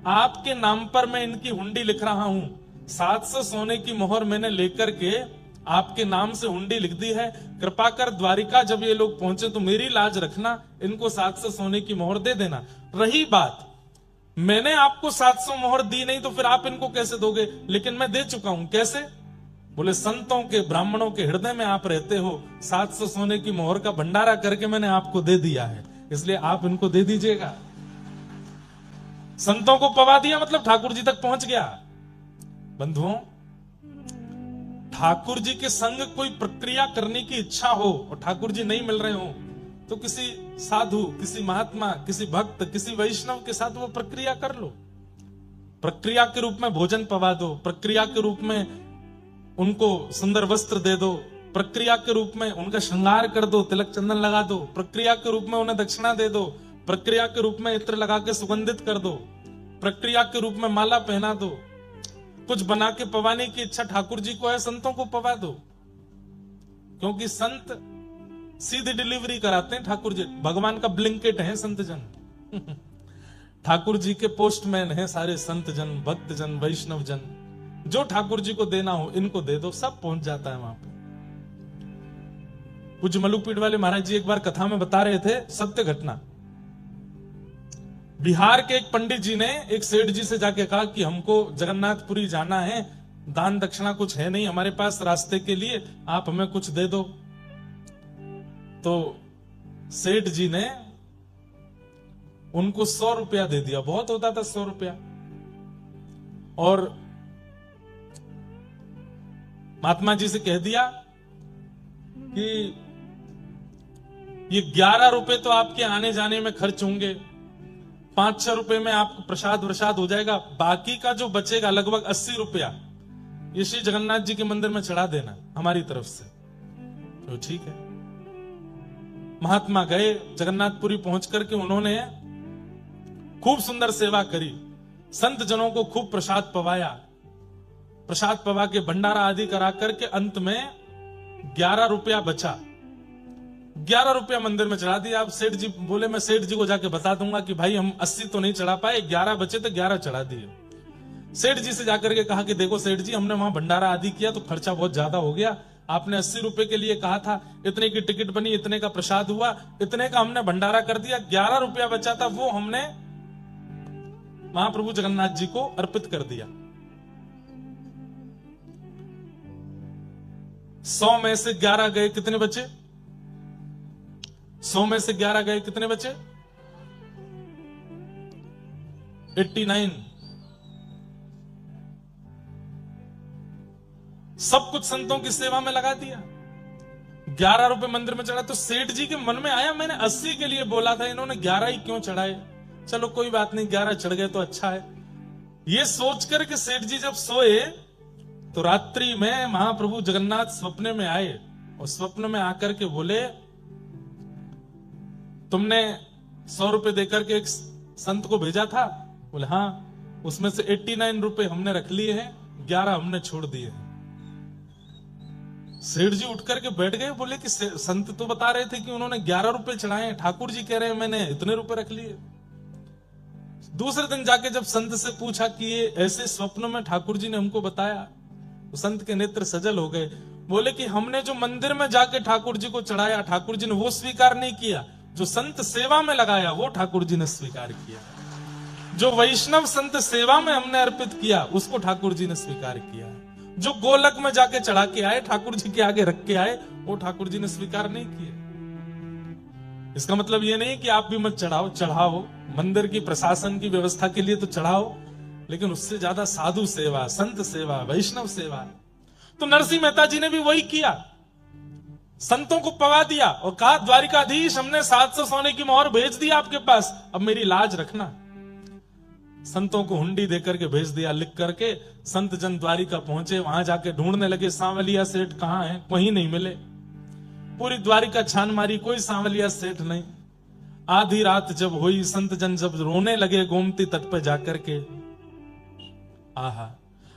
आपके नाम पर मैं इनकी हुंडी लिख रहा हूं, 700 सोने की मोहर मैंने लेकर के आपके नाम से हुंडी लिख दी है, कृपा कर द्वारिका जब ये लोग पहुंचे तो मेरी लाज रखना, इनको 700 सोने की मोहर दे देना। रही बात, मैंने आपको 700 मोहर दी नहीं तो फिर आप इनको कैसे दोगे? लेकिन मैं दे चुका हूं। कैसे? बोले संतों के, ब्राह्मणों के हृदय में आप रहते हो, 700 सोने की मोहर का भंडारा करके मैंने आपको दे दिया है, इसलिए आप इनको दे दीजिएगा। संतों को पवा दिया, मतलब ठाकुर जी तक पहुंच गया। बंधुओं, ठाकुर जी के संग कोई प्रक्रिया करने की इच्छा हो और ठाकुर जी नहीं मिल रहे हो, तो किसी साधु, किसी महात्मा, किसी भक्त, किसी वैष्णव के साथ वो प्रक्रिया कर लो। प्रक्रिया के रूप में भोजन पवा दो, प्रक्रिया के रूप में उनको सुंदर वस्त्र दे दो, प्रक्रिया के रूप में उनका श्रृंगार कर दो, तिलक चंदन लगा दो, प्रक्रिया के रूप में उन्हें दक्षिणा दे दो, प्रक्रिया के रूप में इत्र लगा के सुगंधित कर दो, प्रक्रिया के रूप में माला पहना दो, कुछ बना के पवाने की इच्छा ठाकुर जी को है, संतों को पवा दो, क्योंकि संत सीधी डिलीवरी कराते हैं। ठाकुर जी भगवान का ब्लिंकेट है संत जन। ठाकुर जी के पोस्टमैन हैं सारे संत जन, भक्त जन, वैष्णव जन। जो ठाकुर जी को देना हो इनको दे दो, सब पहुंच जाता है वहां पे। पूज्य मलुकपीठ वाले महाराज जी एक बार कथा में बता रहे थे सत्य घटना। बिहार के एक पंडित जी ने एक सेठ जी से जाके कहा कि हमको जगन्नाथपुरी जाना है, दान दक्षिणा कुछ है नहीं हमारे पास रास्ते के लिए, आप हमें कुछ दे दो। तो सेठ जी ने उनको 100 रुपया दे दिया, बहुत होता था 100 रुपया। और महात्मा जी से कह दिया कि ये 11 रुपए तो आपके आने जाने में खर्च होंगे, 5-6 रुपए में आपको प्रसाद हो जाएगा, बाकी का जो बचेगा लगभग 80 रुपया ये श्री जगन्नाथ जी के मंदिर में चढ़ा देना हमारी तरफ से। तो ठीक है। महात्मा गए, जगन्नाथपुरी पहुंच करके उन्होंने खूब सुंदर सेवा करी, संत जनों को खूब प्रसाद पवाया, प्रसाद पवा के भंडारा आदि करा करके अंत में 11 रुपया बचा, 11 रुपया मंदिर में चढ़ा दिया। अब सेठ जी बोले मैं सेठ जी को जाके बता दूंगा कि भाई हम 80 तो नहीं चढ़ा पाए, 11 बचे तो 11 चढ़ा दिए। सेठ जी से जाकर के कहा कि देखो सेठ जी, हमने वहां भंडारा आदि किया तो खर्चा बहुत ज्यादा हो गया, आपने 80 रुपए के लिए कहा था, इतने की टिकट बनी, इतने का प्रसाद हुआ, इतने का हमने भंडारा कर दिया, 11 रुपया बचा था वो हमने महाप्रभु जगन्नाथ जी को अर्पित कर दिया। 100 में से 11 गए, कितने बचे? 100 में से 11 गए, कितने बचे? 89। सब कुछ संतों की सेवा में लगा दिया, 11 रुपए मंदिर में चढ़ा। तो सेठ जी के मन में आया मैंने 80 के लिए बोला था, इन्होंने 11 ही क्यों चढ़ाए, चलो कोई बात नहीं 11 चढ़ गए तो अच्छा है। ये सोच कर के सेठ जी जब सोए तो रात्रि में महाप्रभु जगन्नाथ स्वप्न में आए और स्वप्न में आकर के बोले तुमने 100 रुपए देकर के एक संत को भेजा था? बोले हाँ, उसमें से 89 रुपए हमने रख लिए हैं, 11 हमने छोड़ दिए हैं। सेठ जी उठ करके बैठ गए, बोले कि संत तो बता रहे थे कि उन्होंने 11 रुपए चढ़ाए, ठाकुर जी कह रहे हैं मैंने इतने रुपए रख लिए। दूसरे दिन जाके जब संत से पूछा कि ये ऐसे स्वप्न में ठाकुर जी ने हमको बताया, तो संत के नेत्र सजल हो गए। बोले कि हमने जो मंदिर में जाके ठाकुर जी को चढ़ाया, ठाकुर जी ने वो स्वीकार नहीं किया, जो संत सेवा में लगाया वो ठाकुर जी ने स्वीकार किया। जो वैष्णव संत सेवा में हमने अर्पित किया उसको ठाकुर जी ने स्वीकार किया। जो गोलक में जाके चढ़ा के आए, ठाकुर जी के आगे रख के आए, वो ठाकुर जी ने स्वीकार नहीं किया। इसका मतलब ये नहीं कि आप भी मत चढ़ाओ, चढ़ाओ, मंदिर की प्रशासन की व्यवस्था के लिए तो चढ़ाओ, लेकिन उससे ज्यादा साधु सेवा, संत सेवा, वैष्णव सेवा। तो नरसिंह मेहता जी ने भी वही किया, संतों को पवा दिया और कहा द्वारिकाधीश हमने 700 सोने की मोहर भेज दी आपके पास, अब मेरी लाज रखना। संतों को हुंडी देकर के भेज दिया लिख करके। संत जन द्वारिका पहुंचे, वहां जाके ढूंढने लगे सांवलिया सेठ कहां है, कहीं नहीं मिले। पूरी द्वारिका छान मारी, कोई सांवलिया सेठ नहीं। आधी रात जब हुई, संत जन जब रोने लगे गोमती तट पर जाकर के, आहा,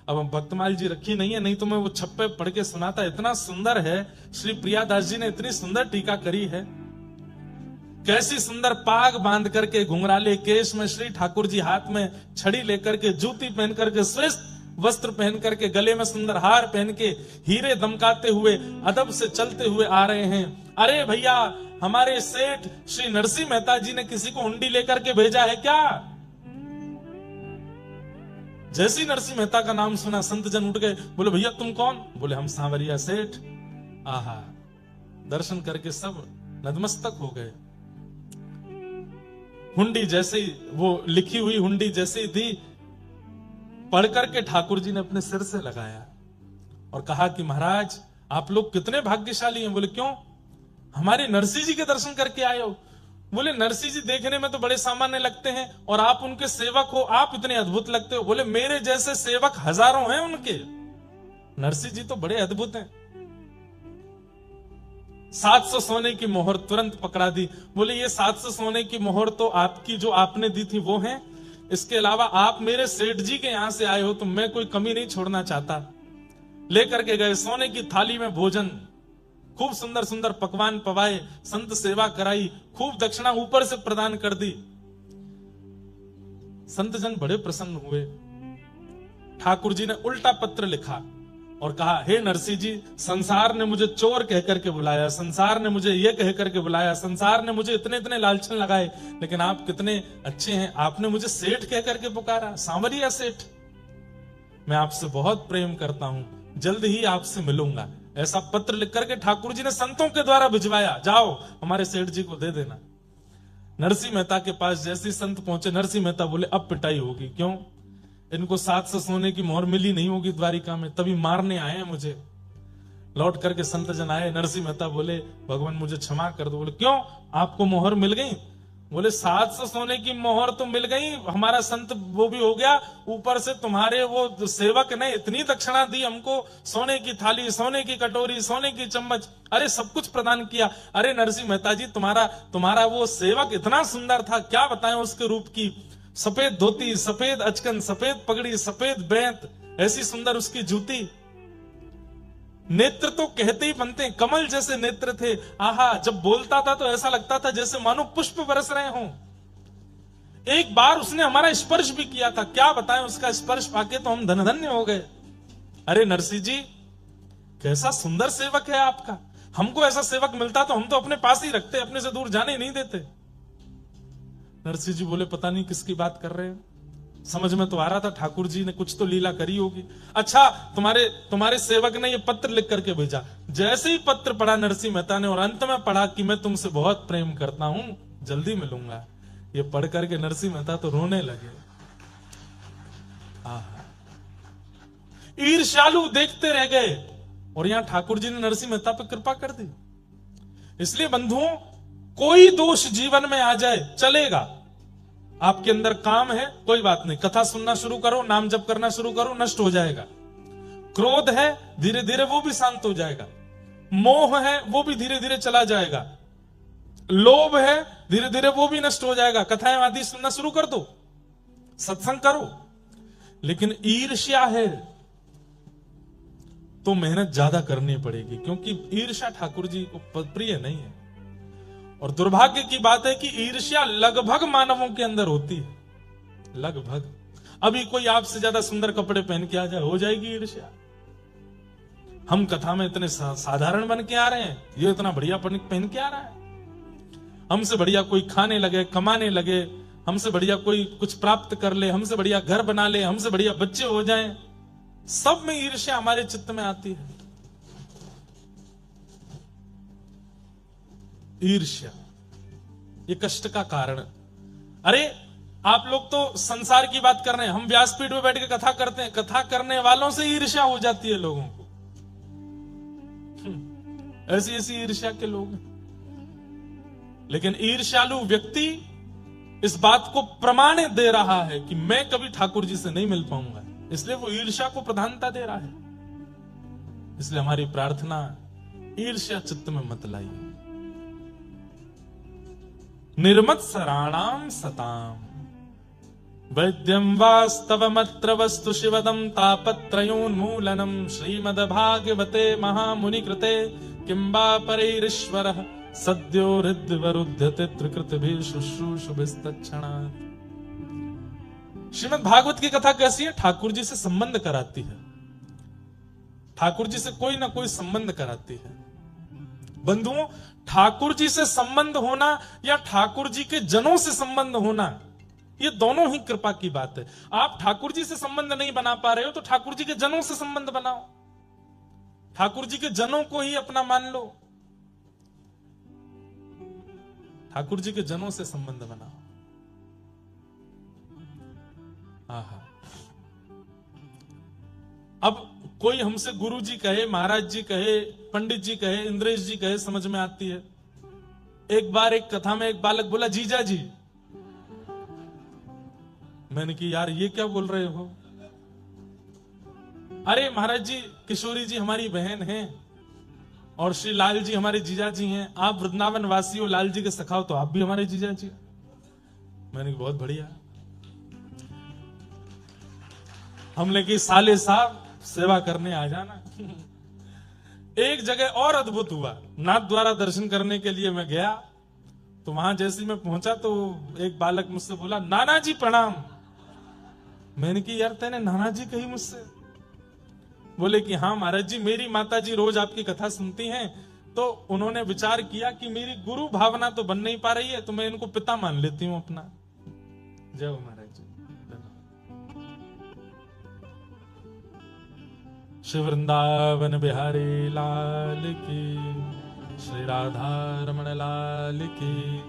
अब हम भक्तमाल जी रखी नहीं है, नहीं तो मैं वो छप्पे पढ़ के सुनाता, इतना सुंदर है। श्री प्रियादास जी ने इतनी सुंदर टीका करी है। कैसी सुंदर पाग बांध करके घुंघराले केश में श्री ठाकुर जी हाथ में छड़ी लेकर के, जूती पहन करके, श्रेष्ठ वस्त्र पहन करके, गले में सुंदर हार पहन के, हीरे दमकाते हुए अदब से चलते हुए आ रहे हैं। अरे भैया, हमारे सेठ श्री नरसिंह मेहता जी ने किसी को हुंडी लेकर के भेजा है क्या? जैसी नरसिंह मेहता का नाम सुना संत जन उठ गए, बोले भैया तुम कौन? बोले हम सांवरिया सेठ। आहा, दर्शन करके सब नतमस्तक हो गए। हुंडी जैसे ही, वो लिखी हुई हुंडी जैसे ही थी, पढ़ करके ठाकुर जी ने अपने सिर से लगाया और कहा कि महाराज आप लोग कितने भाग्यशाली हैं। बोले क्यों? हमारे नरसिंह जी के दर्शन करके आए हो। बोले नरसिंह जी देखने में तो बड़े सामान्य लगते हैं और आप उनके सेवक हो, आप इतने अद्भुत लगते हो। बोले मेरे जैसे सेवक हजारों हैं उनके, नरसिंह जी तो बड़े अद्भुत हैं। 700 सोने की मोहर तुरंत पकड़ा दी। बोले ये 700 सोने की मोहर तो आपकी जो आपने दी थी वो है, इसके अलावा आप मेरे सेठ जी के यहां से आए हो तो मैं कोई कमी नहीं छोड़ना चाहता। लेकर के गए सोने की थाली में भोजन, खूब सुंदर सुंदर पकवान पवाए, संत सेवा कराई, खूब दक्षिणा ऊपर से प्रदान कर दी। संत जन बड़े प्रसन्न हुए। ठाकुर जी ने उल्टा पत्र लिखा और कहा, हे नरसिंह जी, संसार ने मुझे चोर कह करके बुलाया, संसार ने मुझे ये कह करके बुलाया, संसार ने मुझे इतने इतने लालचन लगाए, लेकिन आप कितने अच्छे हैं, आपने मुझे सेठ कह करके पुकारा, सांवरिया सेठ। मैं आपसे बहुत प्रेम करता हूं, जल्द ही आपसे मिलूंगा। ऐसा पत्र लिख करके ठाकुर जी ने संतों के द्वारा भिजवाया, जाओ हमारे सेठ जी को दे देना। नरसिंह मेहता के पास जैसे संत पहुंचे, नरसिंह मेहता बोले अब पिटाई होगी। क्यों? इनको 700 सोने की मोहर मिली नहीं होगी द्वारिका में, तभी मारने आए हैं मुझे। लौट करके संत जन आए, नरसिंह मेहता बोले भगवान मुझे क्षमा कर दो। बोले क्यों, आपको मोहर मिल गई? बोले 700 सोने की मोहर तो मिल गई, हमारा संत वो भी हो गया, ऊपर से तुम्हारे वो सेवक ने इतनी दक्षिणा दी हमको, सोने की थाली, सोने की कटोरी, सोने की चम्मच, अरे सब कुछ प्रदान किया। अरे नरसिंह मेहता जी, तुम्हारा वो सेवक इतना सुंदर था, क्या बताएं उसके रूप की। सफेद धोती, सफेद अचकन, सफेद पगड़ी, सफेद बेंत, ऐसी सुंदर उसकी जूती। नेत्र तो कहते ही बनते, कमल जैसे नेत्र थे। आहा, जब बोलता था तो ऐसा लगता था जैसे मानो पुष्प बरस रहे हों। एक बार उसने हमारा स्पर्श भी किया था, क्या बताएं, उसका स्पर्श पाके तो हम धन्य हो गए। अरे नरसिंह जी, कैसा सुंदर सेवक है आपका, हमको ऐसा सेवक मिलता तो हम तो अपने पास ही रखते, अपने से दूर जाने ही नहीं देते। नरसिंह जी बोले पता नहीं किसकी बात कर रहे हैं, समझ में तो आ रहा था ठाकुर जी ने कुछ तो लीला करी होगी। अच्छा, तुम्हारे सेवक ने ये पत्र लिख करके भेजा। जैसे ही पत्र पढ़ा नरसिंह मेहता ने और अंत में पढ़ा कि मैं तुमसे बहुत प्रेम करता हूं, जल्दी मिलूंगा, ये पढ़ करके नरसिंह मेहता तो रोने लगे। ईर्ष्यालु देखते रह गए और यहां ठाकुर जी ने नरसिंह मेहता पर कृपा कर दी। इसलिए बंधुओं, कोई दोष जीवन में आ जाए चलेगा, आपके अंदर काम है कोई बात नहीं, कथा सुनना शुरू करो, नाम जप करना शुरू करो, नष्ट हो जाएगा। क्रोध है धीरे धीरे वो भी शांत हो जाएगा, मोह है वो भी धीरे धीरे चला जाएगा, लोभ है धीरे धीरे वो भी नष्ट हो जाएगा। कथाएं आदि सुनना शुरू कर दो, सत्संग करो। लेकिन ईर्ष्या है तो मेहनत ज्यादा करनी पड़ेगी, क्योंकि ईर्ष्या ठाकुर जी को प्रिय नहीं है। और दुर्भाग्य की बात है कि ईर्ष्या लगभग मानवों के अंदर होती है, लगभग। अभी कोई आपसे ज्यादा सुंदर कपड़े पहन के आ जाए, हो जाएगी ईर्ष्या। हम कथा में इतने साधारण बन के आ रहे हैं, ये इतना बढ़िया पहन के आ रहा है। हमसे बढ़िया कोई खाने लगे, कमाने लगे, हमसे बढ़िया कोई कुछ प्राप्त कर ले, हमसे बढ़िया घर बना ले, हमसे बढ़िया बच्चे हो जाएं, सब में ईर्ष्या हमारे चित्त में आती है। ईर्ष्या ये कष्ट का कारण। अरे आप लोग तो संसार की बात कर रहे हैं, हम व्यासपीठ में बैठ के कथा करते हैं, कथा करने वालों से ईर्ष्या हो जाती है लोगों को। ऐसी ऐसी ईर्ष्या के लोग हैं। लेकिन ईर्ष्यालु व्यक्ति इस बात को प्रमाण दे रहा है कि मैं कभी ठाकुर जी से नहीं मिल पाऊंगा, इसलिए वो ईर्ष्या को प्रधानता दे रहा है। इसलिए हमारी प्रार्थना, ईर्ष्या चित्त में मत लाइए। निर्मत्सराणाम सताम वैद्यम वास्तवमत्र वस्तु शिवदम तापत्रयोन्मूलनम श्रीमद्भागवते महामुनि कृते किंबा परैरीश्वरः सद्यो हृद्वरुध्यते त्रिकृतिभिः शुश्रूषुभिस्तत्क्षणात्। श्रीमद् भागवत की कथा कैसी है? ठाकुर जी से संबंध कराती है, ठाकुर जी से कोई ना कोई संबंध कराती है। बंधुओं, ठाकुर जी से संबंध होना या ठाकुर जी के जनों से संबंध होना, ये दोनों ही कृपा की बात है। आप ठाकुर जी से संबंध नहीं बना पा रहे हो तो ठाकुर जी के जनों से संबंध बनाओ, ठाकुर जी के जनों को ही अपना मान लो, ठाकुर जी के जनों से संबंध बनाओ। अब कोई हमसे गुरु जी कहे, महाराज जी कहे, पंडित जी कहे, इंद्रेश जी कहे, समझ में आती है। एक बार एक कथा में एक बालक बोला जीजा जी। मैंने कि यार ये क्या बोल रहे हो? अरे महाराज जी, किशोरी जी हमारी बहन है और श्री लाल जी हमारे जीजा जी हैं, आप वृंदावन वासी हो, लाल जी के सखाओ तो आप भी हमारे जीजा जी। मैंने बहुत बढ़िया। हमने की साले साहब सेवा करने आ जाना। एक जगह और अद्भुत हुआ, नाथ द्वारा दर्शन करने के लिए मैं गया, तो वहां जैसे मैं पहुंचा तो एक बालक मुझसे बोला, नाना जी प्रणाम। मैंने की यार तेने नाना जी कही मुझसे? बोले कि हाँ महाराज जी, मेरी माता जी रोज आपकी कथा सुनती हैं, तो उन्होंने विचार किया कि मेरी गुरु भावना तो बन नहीं पा रही है, तो मैं इनको पिता मान लेती हूं अपना। जय हो महाराज जी। श्री वृंदावन बिहारी लाल की, श्री राधा रमण लाल की,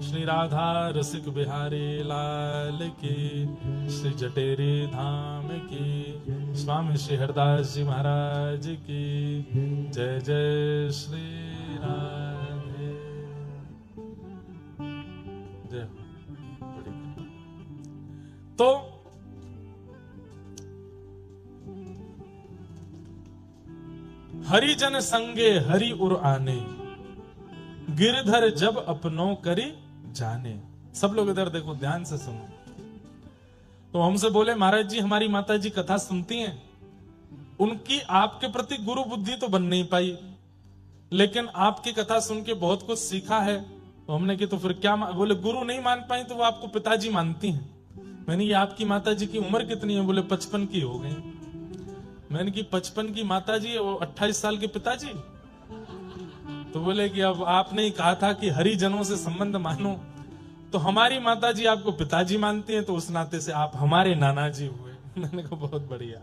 श्री राधा रसिक बिहारी लाल की, श्री जटेरी धाम की, स्वामी श्री हरदास जी महाराज की जय जय श्री राधे जय। तो हरिजन संगे हरि उर आने, गिरधर जब अपनों करी जाने। सब लोग इधर देखो, ध्यान से सुनो। तो हमसे बोले महाराज जी हमारी माता जी कथा सुनती हैं, उनकी आपके प्रति गुरु बुद्धि तो बन नहीं पाई, लेकिन आपकी कथा सुन के बहुत कुछ सीखा है। तो हमने कि तो फिर क्या? बोले गुरु नहीं मान पाई तो वो आपको पिताजी मानती हैं। मैंने ये आपकी माता जी की उम्र कितनी है? बोले 55 की हो गई। मैंने की 55 की माता जी और 28 साल के पिताजी? तो बोले कि अब आपने ही कहा था कि हरिजनों से संबंध मानो, तो हमारी माता जी आपको पिताजी मानती हैं, तो उस नाते से आप हमारे नाना जी हुए। मैंने कहा बहुत बढ़िया।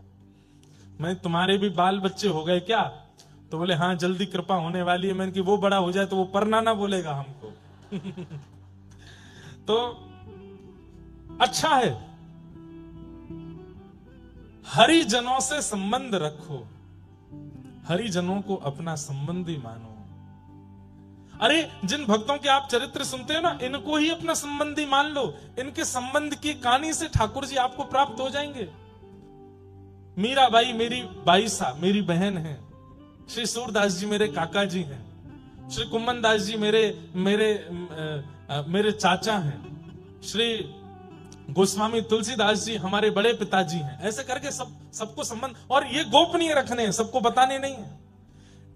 मैं तुम्हारे भी बाल बच्चे हो गए क्या? तो बोले हाँ जल्दी कृपा होने वाली है। मैंने कि वो बड़ा हो जाए तो वो परनाना बोलेगा हमको। तो अच्छा है, हरिजनों से संबंध रखो, हरिजनों को अपना संबंधी मानो। अरे जिन भक्तों के आप चरित्र सुनते हो ना, इनको ही अपना संबंधी मान लो। इनके संबंध की कहानी से ठाकुर जी आपको प्राप्त हो जाएंगे। मीराबाई मेरी बाईसा मेरी बहन है, श्री सूरदास जी मेरे काका जी हैं, श्री कुम्मन दास जी मेरे चाचा हैं, श्री गोस्वामी तुलसीदास जी हमारे बड़े पिताजी हैं। ऐसे करके सबको संबंध, और ये गोपनीय रखने हैं, सबको बताने नहीं है।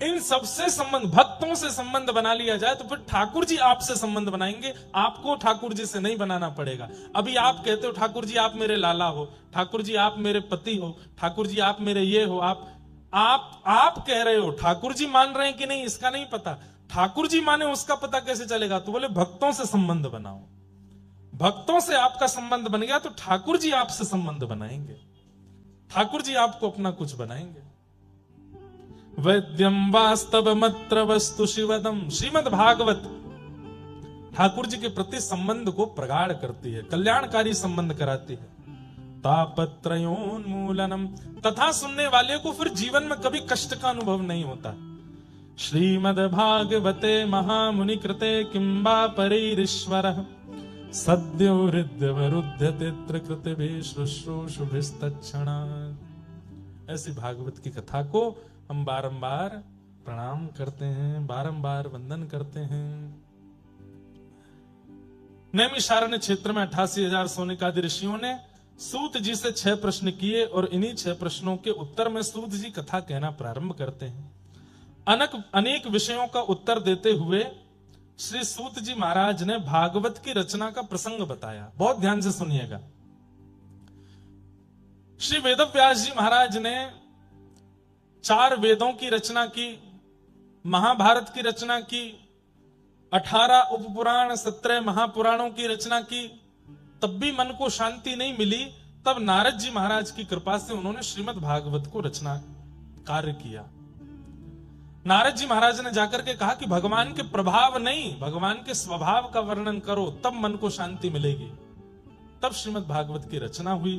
इन सबसे संबंध, भक्तों से संबंध बना लिया जाए तो फिर ठाकुर जी आपसे संबंध बनाएंगे। आपको ठाकुर जी से नहीं बनाना पड़ेगा। अभी आप कहते हो ठाकुर जी आप मेरे लाला हो, ठाकुर जी आप मेरे पति हो, ठाकुर जी आप मेरे ये हो, आप कह रहे हो, ठाकुर जी मान रहे हैं कि नहीं इसका नहीं पता। ठाकुर जी माने उसका पता कैसे चलेगा? तो बोले भक्तों से संबंध बनाओ। भक्तों से आपका संबंध बन गया तो ठाकुर जी आपसे संबंध बनाएंगे, ठाकुर जी आपको अपना कुछ बनाएंगे। वैद्यम वास्तव मत्र वस्तु शिवदम, श्रीमद् भागवत ठाकुर जी के प्रति संबंध को प्रगाढ़ करती है, कल्याणकारी संबंध कराती है। तापत्रयोन्मूलनम, तथा सुनने वाले को फिर जीवन में कभी कष्ट का अनुभव नहीं होता। श्रीमद् भागवते महामुनि कृते किंबा परिरीश्वरः सद्यो हृदयवरुध्यते कृतभि शुश्रूषुभिस्तत्क्षणात्। ऐसी भागवत की कथा को हम बारंबार प्रणाम करते हैं, बारंबार वंदन करते हैं। नैमिषारण्य क्षेत्र में 88,000 सोनिकादि ऋषियों ने सूत जी से 6 प्रश्न किए, और इन्हीं 6 प्रश्नों के उत्तर में सूत जी कथा कहना प्रारंभ करते हैं। अनेक विषयों का उत्तर देते हुए श्री सूत जी महाराज ने भागवत की रचना का प्रसंग बताया। बहुत ध्यान से सुनिएगा। श्री वेदव्यास जी महाराज ने 4 वेदों की रचना की, महाभारत की रचना की, 18 उपपुराण, 17 महापुराणों की रचना की। तब भी मन को शांति नहीं मिली। तब नारद जी महाराज की कृपा से उन्होंने श्रीमद् भागवत को रचना कार्य किया। नारद जी महाराज ने जाकर के कहा कि भगवान के प्रभाव नहीं, भगवान के स्वभाव का वर्णन करो, तब मन को शांति मिलेगी। तब श्रीमद् भागवत की रचना हुई।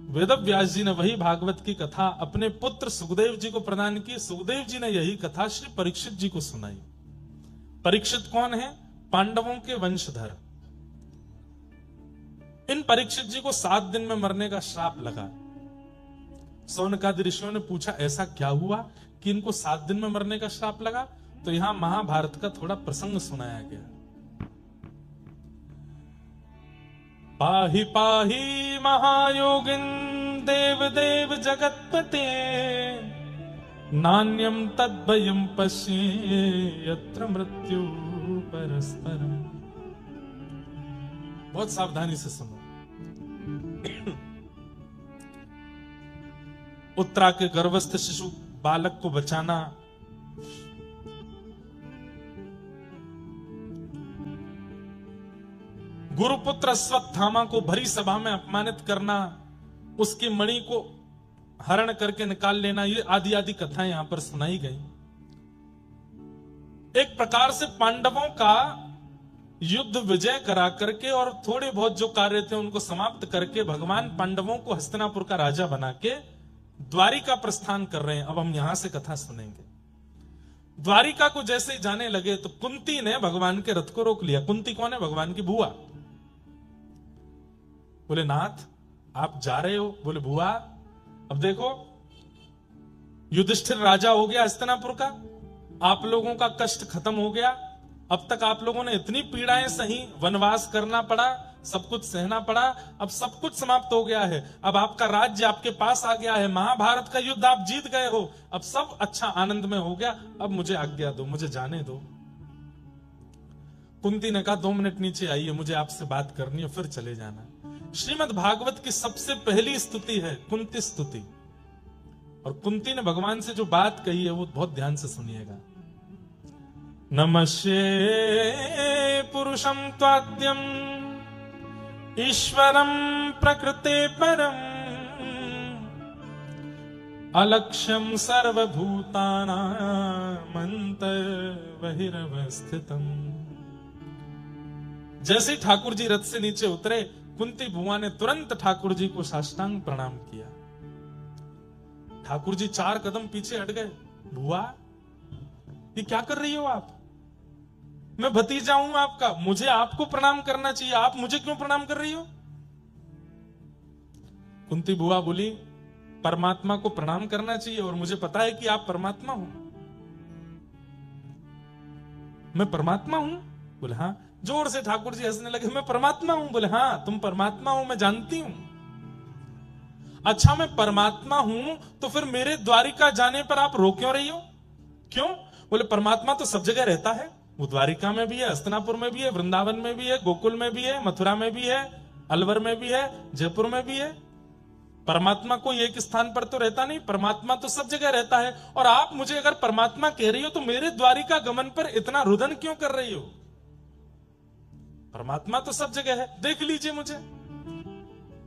वेदव्यास जी ने वही भागवत की कथा अपने पुत्र सुखदेव जी को प्रदान की। सुखदेव जी ने यही कथा श्री परीक्षित जी को सुनाई। परीक्षित कौन है? पांडवों के वंशधर। इन परीक्षित जी को 7 दिन में मरने का श्राप लगा। सौनकादि ऋषियों ने पूछा ऐसा क्या हुआ कि इनको 7 दिन में मरने का श्राप लगा? तो यहां महाभारत का थोड़ा प्रसंग सुनाया गया। पाहि पाहि महायोगिन देव देव जगत्पते नान्यम तद्भयं पश्ये यत्र मृत्यु परस्परम। बहुत सावधानी से सुनो। उत्तरा के गर्भस्थ शिशु बालक को बचाना, गुरुपुत्र अश्वत्थामा को भरी सभा में अपमानित करना, उसकी मणि को हरण करके निकाल लेना, ये आदि आदि कथाएं यहां पर सुनाई गई। एक प्रकार से पांडवों का युद्ध विजय करा करके और थोड़े बहुत जो कार्य थे उनको समाप्त करके भगवान पांडवों को हस्तिनापुर का राजा बना के द्वारिका प्रस्थान कर रहे हैं। अब हम यहां से कथा सुनेंगे। द्वारिका को जैसे ही जाने लगे तो कुंती ने भगवान के रथ को रोक लिया। कुंती कौन है? भगवान की बुआ। बोले नाथ आप जा रहे हो? बोले बुआ अब देखो युधिष्ठिर राजा हो गया हस्तिनापुर का, आप लोगों का कष्ट खत्म हो गया। अब तक आप लोगों ने इतनी पीड़ाएं सही, वनवास करना पड़ा, सब कुछ सहना पड़ा, अब सब कुछ समाप्त हो गया है। अब आपका राज्य आपके पास आ गया है, महाभारत का युद्ध आप जीत गए हो, अब सब अच्छा आनंद में हो गया, अब मुझे आज्ञा दो, मुझे जाने दो। कुंती ने कहा 2 मिनट नीचे आइए, मुझे आपसे बात करनी है, फिर चले जाना। श्रीमद् भागवत की सबसे पहली स्तुति है कुंती स्तुति, और कुंती ने भगवान से जो बात कही है वो बहुत ध्यान से सुनिएगा। नमस्ये पुरुषं त्वाद्यं ईश्वरं प्रकृते परम् अलक्ष्यं सर्वभूतानां अन्तर्बहिरवस्थितम्। जैसे ही ठाकुर जी रथ से नीचे उतरे, कुंती बुआ ने तुरंत ठाकुर जी को साष्टांग प्रणाम किया। ठाकुर जी 4 कदम पीछे हट गए। बुआ ये क्या कर रही हो आप? मैं भतीजा हूं आपका, मुझे आपको प्रणाम करना चाहिए, आप मुझे क्यों प्रणाम कर रही हो? कुंती बुआ बोली परमात्मा को प्रणाम करना चाहिए और मुझे पता है कि आप परमात्मा हो। मैं परमात्मा हूं? बोले हाँ। जोर से ठाकुर जी हंसने लगे। मैं परमात्मा हूं? बोले हाँ तुम परमात्मा हो, मैं जानती हूं। अच्छा मैं परमात्मा हूं तो फिर मेरे द्वारिका जाने पर आप रो क्यों रही हो? क्यों? बोले परमात्मा तो सब जगह रहता है, वो द्वारिका में भी है, हस्तिनापुर में भी है, वृंदावन में भी है, गोकुल में भी है, मथुरा में भी है, अलवर में भी है, जयपुर में भी है। परमात्मा कोई एक स्थान पर तो रहता नहीं, परमात्मा तो सब जगह रहता है। और आप मुझे अगर परमात्मा कह रही हो तो मेरे द्वारिका गमन पर इतना रुदन क्यों कर रही हो? परमात्मा तो सब जगह है, देख लीजिए मुझे।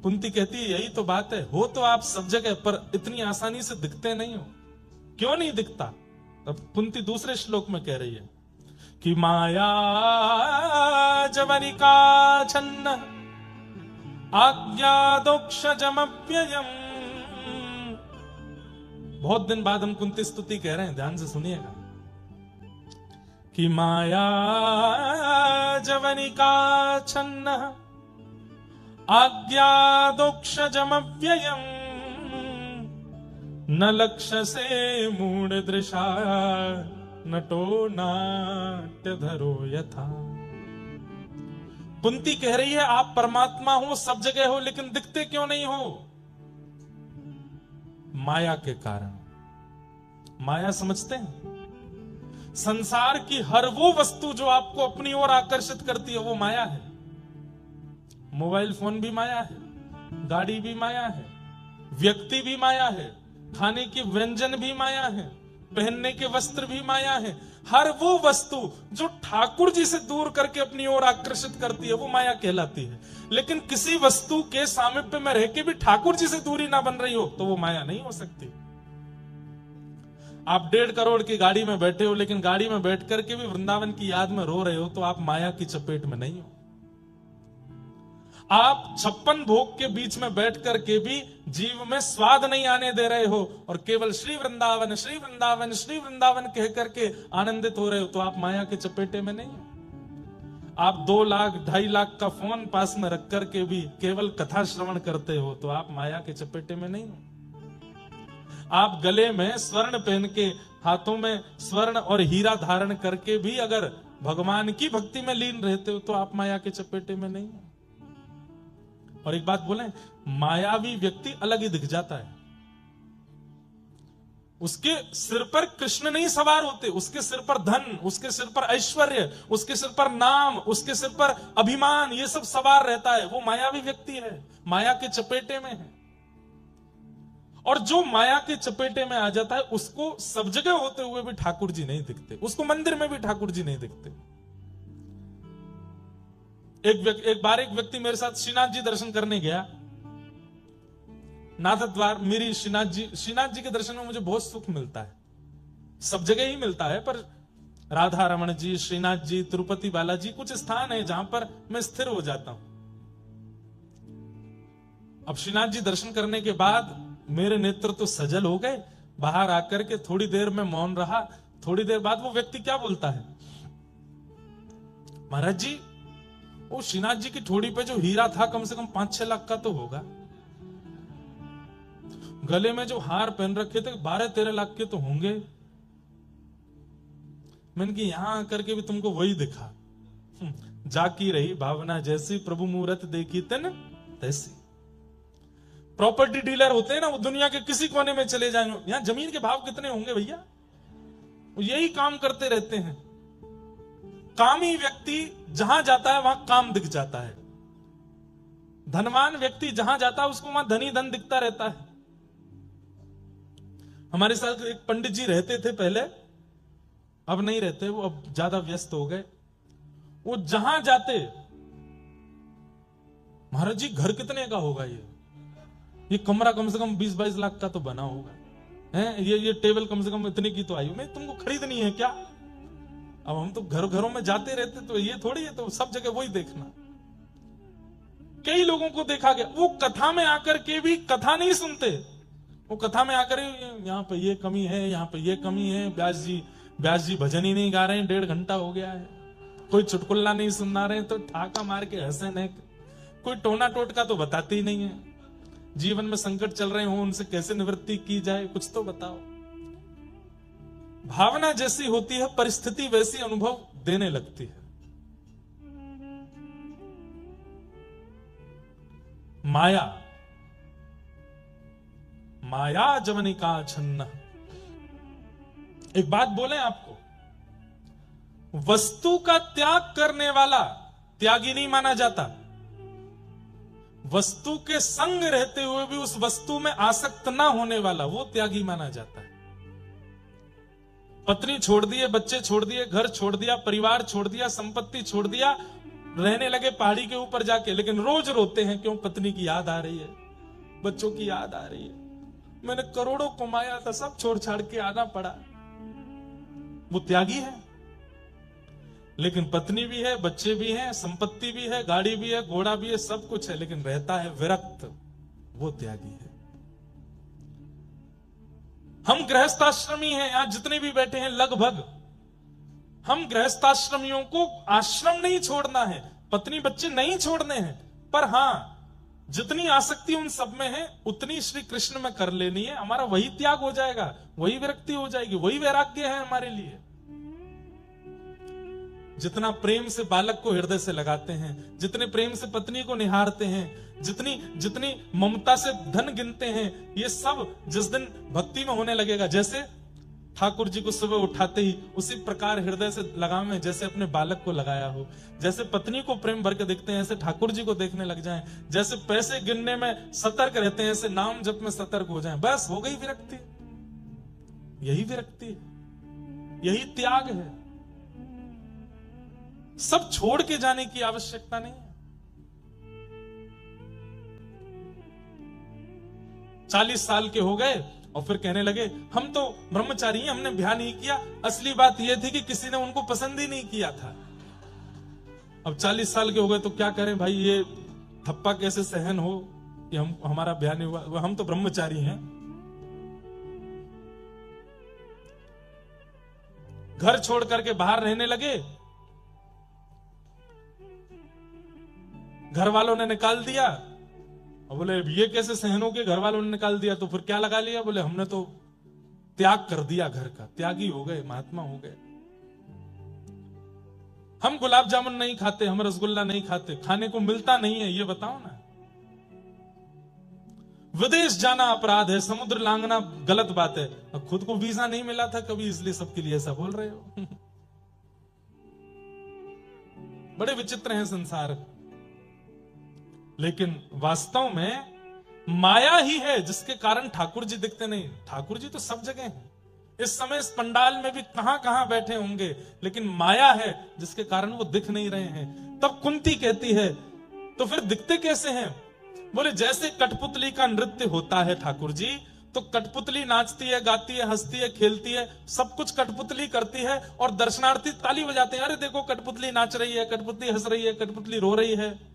कुंती कहती है यही तो बात है, हो तो आप सब जगह पर इतनी आसानी से दिखते नहीं हो। क्यों नहीं दिखता? अब कुंती दूसरे श्लोक में कह रही है कि माया जवनिका छन्न आज्ञा दोक्षजमप्ययम्। बहुत दिन बाद हम कुंती स्तुति कह रहे हैं, ध्यान से सुनिएगा। कि माया जवनिका छन्न आज्ञा दोक्षजमव्ययम् न लक्ष्य से मूढ़ दृशा नटो नाट्यधरो यथा। कुंती कह रही है आप परमात्मा हो, सब जगह हो, लेकिन दिखते क्यों नहीं हो? माया के कारण। माया समझते हैं? संसार की हर वो वस्तु जो आपको अपनी ओर आकर्षित करती है वो माया है। मोबाइल फोन भी माया है, गाड़ी भी माया है, व्यक्ति भी माया है, खाने के व्यंजन भी माया है, पहनने के वस्त्र भी माया है। हर वो वस्तु जो ठाकुर जी से दूर करके अपनी ओर आकर्षित करती है वो माया कहलाती है। लेकिन किसी वस्तु के सामीप्य में रह के भी ठाकुर जी से दूरी ना बन रही हो तो वो माया नहीं हो सकती। आप 1.5 करोड़ की गाड़ी में बैठे हो, लेकिन गाड़ी में बैठ करके भी वृंदावन की याद में रो रहे हो तो आप माया की चपेट में नहीं हो। आप 56 भोग के बीच में बैठ करके भी जीव में स्वाद नहीं आने दे रहे हो और केवल श्री वृंदावन श्री वृंदावन श्री वृंदावन कह करके आनंदित हो रहे हो तो आप माया के चपेटे में नहीं हो। आप 2 लाख 2.5 लाख का फोन पास में रख करके भी केवल कथा श्रवण करते हो तो आप माया के चपेटे में नहीं हो। आप गले में स्वर्ण पहन के, हाथों में स्वर्ण और हीरा धारण करके भी अगर भगवान की भक्ति में लीन रहते हो तो आप माया के चपेटे में नहीं हो। और एक बात बोले, मायावी व्यक्ति अलग ही दिख जाता है। उसके सिर पर कृष्ण नहीं सवार होते, उसके सिर पर धन, उसके सिर पर ऐश्वर्य, उसके सिर पर नाम, उसके सिर पर अभिमान, ये सब सवार रहता है। वो मायावी व्यक्ति है, माया के चपेटे में है। और जो माया के चपेटे में आ जाता है, उसको सब जगह होते हुए भी ठाकुर जी नहीं दिखते, उसको मंदिर में भी ठाकुर जी नहीं दिखते। एक बार एक व्यक्ति मेरे साथ श्रीनाथ जी दर्शन करने गया, नाथ द्वार। मेरी श्रीनाथ जी के दर्शन में मुझे बहुत सुख मिलता है, सब जगह ही मिलता है, पर राधा रमण जी, श्रीनाथ जी, तिरुपति बालाजी, कुछ स्थान है जहां पर मैं स्थिर हो जाता हूं। अब श्रीनाथ जी दर्शन करने के बाद मेरे नेत्र तो सजल हो गए। बाहर आकर के थोड़ी देर में मौन रहा। थोड़ी देर बाद वो व्यक्ति क्या बोलता है, महाराज जी, वो श्रीनाथ जी की ठोड़ी पे जो हीरा था कम से कम 5-6 लाख का तो होगा। गले में जो हार पहन रखे थे 12-13 लाख के तो होंगे। मैंने कि यहां आकर के भी तुमको वही दिखा। जाकी रही भावना जैसी, प्रभु मूरत देखी तन तैसी। प्रॉपर्टी डीलर होते हैं ना, वो दुनिया के किसी कोने में चले जाएंगे, यहां जमीन के भाव कितने होंगे भैया, वो यही काम करते रहते हैं। कामी व्यक्ति जहां जाता है वहां काम दिख जाता है। धनवान व्यक्ति जहां जाता है उसको वहां धनी धन दिखता रहता है। हमारे साथ एक पंडित जी रहते थे पहले, अब नहीं रहते, वो अब ज्यादा व्यस्त हो गए। वो जहां जाते, महाराज जी घर कितने का होगा, ये कमरा कम से कम 20-22 लाख का तो बना होगा है, ये टेबल कम से कम इतने की तो आई, मैं तुमको खरीदनी है क्या। अब हम तो घरों में जाते रहते, तो ये थोड़ी है, तो सब जगह वही देखना। कई लोगों को देखा गया, वो कथा में आकर के भी कथा नहीं सुनते। वो कथा में आकर यहाँ पे ये कमी है, यहाँ पे ये कमी है, व्यास जी भजन ही नहीं गा रहे हैं, 1.5 घंटा हो गया है, कोई चुटकुल्ला नहीं सुना रहे हैं, तो ठाका मार के हंसे नहीं, कोई टोना टोटका तो बताते ही नहीं है। जीवन में संकट चल रहे हो, उनसे कैसे निवृत्ति की जाए, कुछ तो बताओ। भावना जैसी होती है, परिस्थिति वैसी अनुभव देने लगती है। माया जवनिका छन्न। एक बात बोले आपको, वस्तु का त्याग करने वाला त्यागी नहीं माना जाता। वस्तु के संग रहते हुए भी उस वस्तु में आसक्त ना होने वाला, वो त्यागी माना जाता है। पत्नी छोड़ दिए, बच्चे छोड़ दिए, घर छोड़ दिया, परिवार छोड़ दिया, संपत्ति छोड़ दिया, रहने लगे पहाड़ी के ऊपर जाके, लेकिन रोज रोते हैं, क्यों, पत्नी की याद आ रही है, बच्चों की याद आ रही है, मैंने करोड़ों कमाया था, सब छोड़ छाड़ के आना पड़ा। वो त्यागी है। लेकिन पत्नी भी है, बच्चे भी हैं, संपत्ति भी है, गाड़ी भी है, घोड़ा भी है, सब कुछ है, लेकिन रहता है विरक्त, वो त्यागी है। हम गृहस्थाश्रमी हैं, यहां जितने भी बैठे हैं लगभग, हम गृहस्थाश्रमियों को आश्रम नहीं छोड़ना है, पत्नी बच्चे नहीं छोड़ने हैं, पर हां जितनी आसक्ति उन सब में है उतनी श्री कृष्ण में कर लेनी है। हमारा वही त्याग हो जाएगा, वही विरक्ति हो जाएगी, वही वैराग्य है हमारे लिए। जितना प्रेम से बालक को हृदय से लगाते हैं, जितने प्रेम से पत्नी को निहारते हैं, जितनी ममता से धन गिनते हैं, ये सब जिस दिन भक्ति में होने लगेगा, जैसे ठाकुर जी को सुबह उठाते ही उसी प्रकार हृदय से लगावे जैसे अपने बालक को लगाया हो, जैसे पत्नी को प्रेम भर के देखते हैं ऐसे ठाकुर जी को देखने लग जाएं, जैसे पैसे गिनने में सतर्क रहते हैं ऐसे नाम जप में सतर्क हो जाएं, बस हो गई विरक्ति। यही विरक्ति है, यही त्याग है। सब छोड़ के जाने की आवश्यकता नहीं है। 40 साल के हो गए और फिर कहने लगे हम तो ब्रह्मचारी हैं, हमने ब्याह नहीं किया। असली बात यह थी कि किसी ने उनको पसंद ही नहीं किया था। अब 40 साल के हो गए तो क्या करें भाई, ये थप्पा कैसे सहन हो कि हमारा ब्याह नहीं हुआ, हम तो ब्रह्मचारी हैं। घर छोड़ करके बाहर रहने लगे, घर वालों ने निकाल दिया और बोले ये कैसे सहन हो के, घर वालों ने निकाल दिया तो फिर क्या लगा लिया, बोले हमने तो त्याग कर दिया घर का, त्यागी हो गए, महात्मा हो गए। हम गुलाब जामुन नहीं खाते, हम रसगुल्ला नहीं खाते, खाने को मिलता नहीं है, ये बताओ ना। विदेश जाना अपराध है, समुद्र लांघना गलत बात है। अब खुद को वीजा नहीं मिला था कभी, इसलिए सबके लिए ऐसा बोल रहे हो। बड़े विचित्र हैं संसार। लेकिन वास्तव में माया ही है जिसके कारण ठाकुर जी दिखते नहीं। ठाकुर जी तो सब जगह हैं। इस समय इस पंडाल में भी कहां कहां बैठे होंगे, लेकिन माया है जिसके कारण वो दिख नहीं रहे हैं। तब कुंती कहती है तो फिर दिखते कैसे हैं? बोले जैसे कठपुतली का नृत्य होता है ठाकुर जी, तो कठपुतली नाचती है, गाती है, हंसती है, खेलती है, सब कुछ कठपुतली करती है और दर्शनार्थी ताली बजाते हैं, अरे देखो कठपुतली नाच रही है, कठपुतली हंस रही है, कठपुतली रो रही है।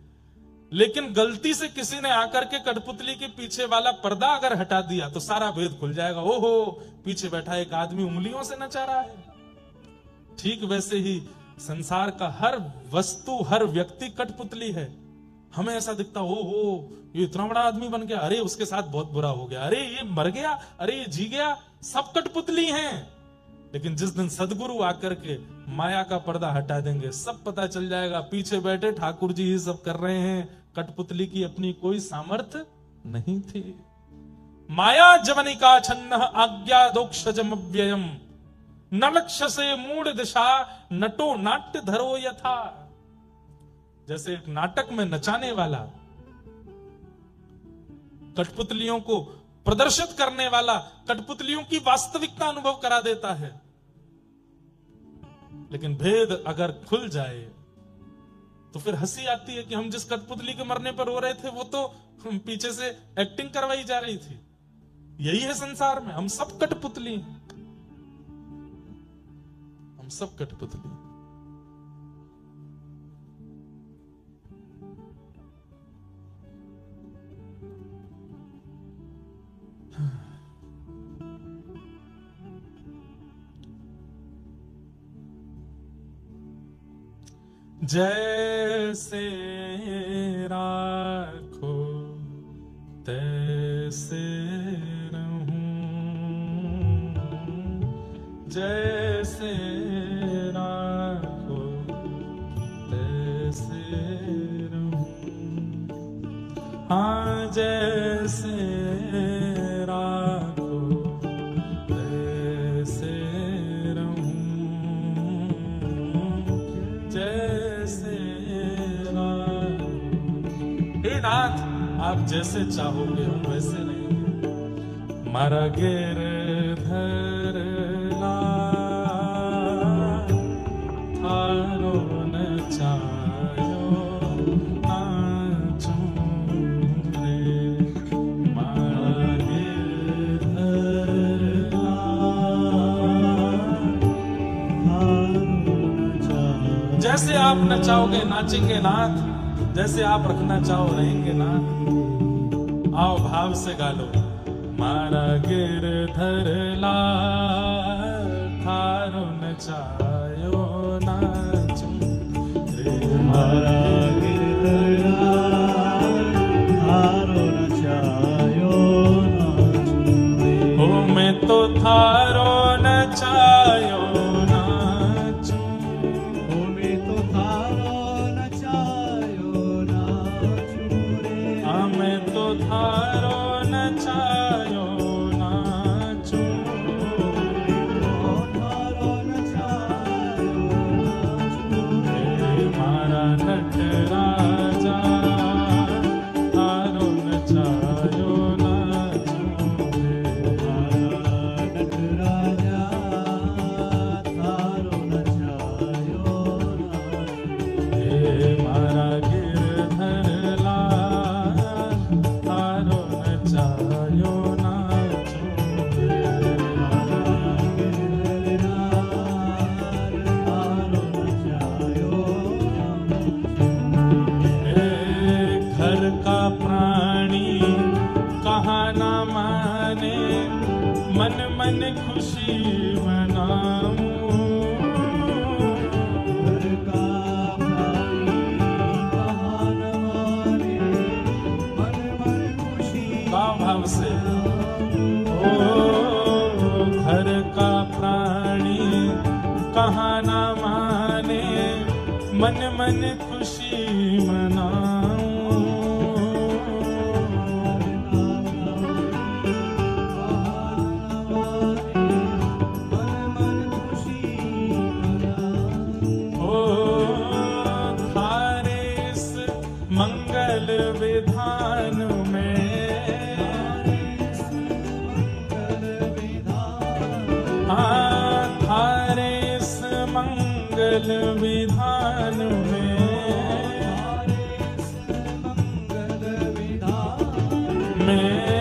लेकिन गलती से किसी ने आकर के कठपुतली के पीछे वाला पर्दा अगर हटा दिया तो सारा भेद खुल जाएगा। ओहो, पीछे बैठा एक आदमी उंगलियों से नचा रहा है। ठीक वैसे ही संसार का हर वस्तु, हर व्यक्ति कठपुतली है। हमें ऐसा दिखता, ओहो ये इतना बड़ा आदमी बन गया, अरे उसके साथ बहुत बुरा हो गया, अरे ये मर गया, अरे ये जी गया, सब कठपुतली हैं। लेकिन जिस दिन सदगुरु आकर के माया का पर्दा हटा देंगे, सब पता चल जाएगा पीछे बैठे ठाकुर जी ही सब कर रहे हैं। कठपुतली की अपनी कोई सामर्थ्य नहीं थी। माया जवनिका छन्न आज्ञा दोक्षजमव्ययम न लक्ष्य से मूढ़ दिशा नटो नाट्य धरो यथा। जैसे एक नाटक में नचाने वाला, कठपुतलियों को प्रदर्शित करने वाला कठपुतलियों की वास्तविकता अनुभव करा देता है, लेकिन भेद अगर खुल जाए तो फिर हंसी आती है कि हम जिस कठपुतली के मरने पर रो रहे थे वो तो पीछे से एक्टिंग करवाई जा रही थी। यही है संसार में, हम सब कठपुतली, हम सब कठपुतली। जैसे राखो तैसे रहूं, जैसे राखो तैसे रहूं। हाँ जैसे राखो तैसे रहूं, जैसे राखो। हे नाथ, आप जैसे चाहोगे हम वैसे नहीं। मारा गिरधर लाल थारो न चायो नाचूं रे। मारा गिरधर लाल। जैसे आप नचाओगे नाचेंगे नाथ, जैसे आप रखना चाहो रहेंगे नाथ। आओ भाव से गा लो। मारा गिरधर लाल थारो नचायो नाचूं रे। मारा गिरधर लाल थारो नचायो नाचूं रे। ओ मैं तो थारो नचायो नाचूं, ओ मैं तो थारो नचायो नाचूं रे। हाँ मैं तो थारो नचायो नाचूं, थारो नचायो नाचूं रे। मारा नटराजा थारो नचायो नाचूं रे। मारा नटराजा थारो नचायो नाचूं रे। हे मारा गिरधर लाल थारो नचायो नाचूं रे। हे घर का प्राणी कहाँ ना माने, मन मन खुशी मनाऊं। भाव से ओ घर का प्राणी कहाँ ना माने, मन मन खुशी मनाऊं। मंगल विधान में, थारे इस मंगल विधान में, मैं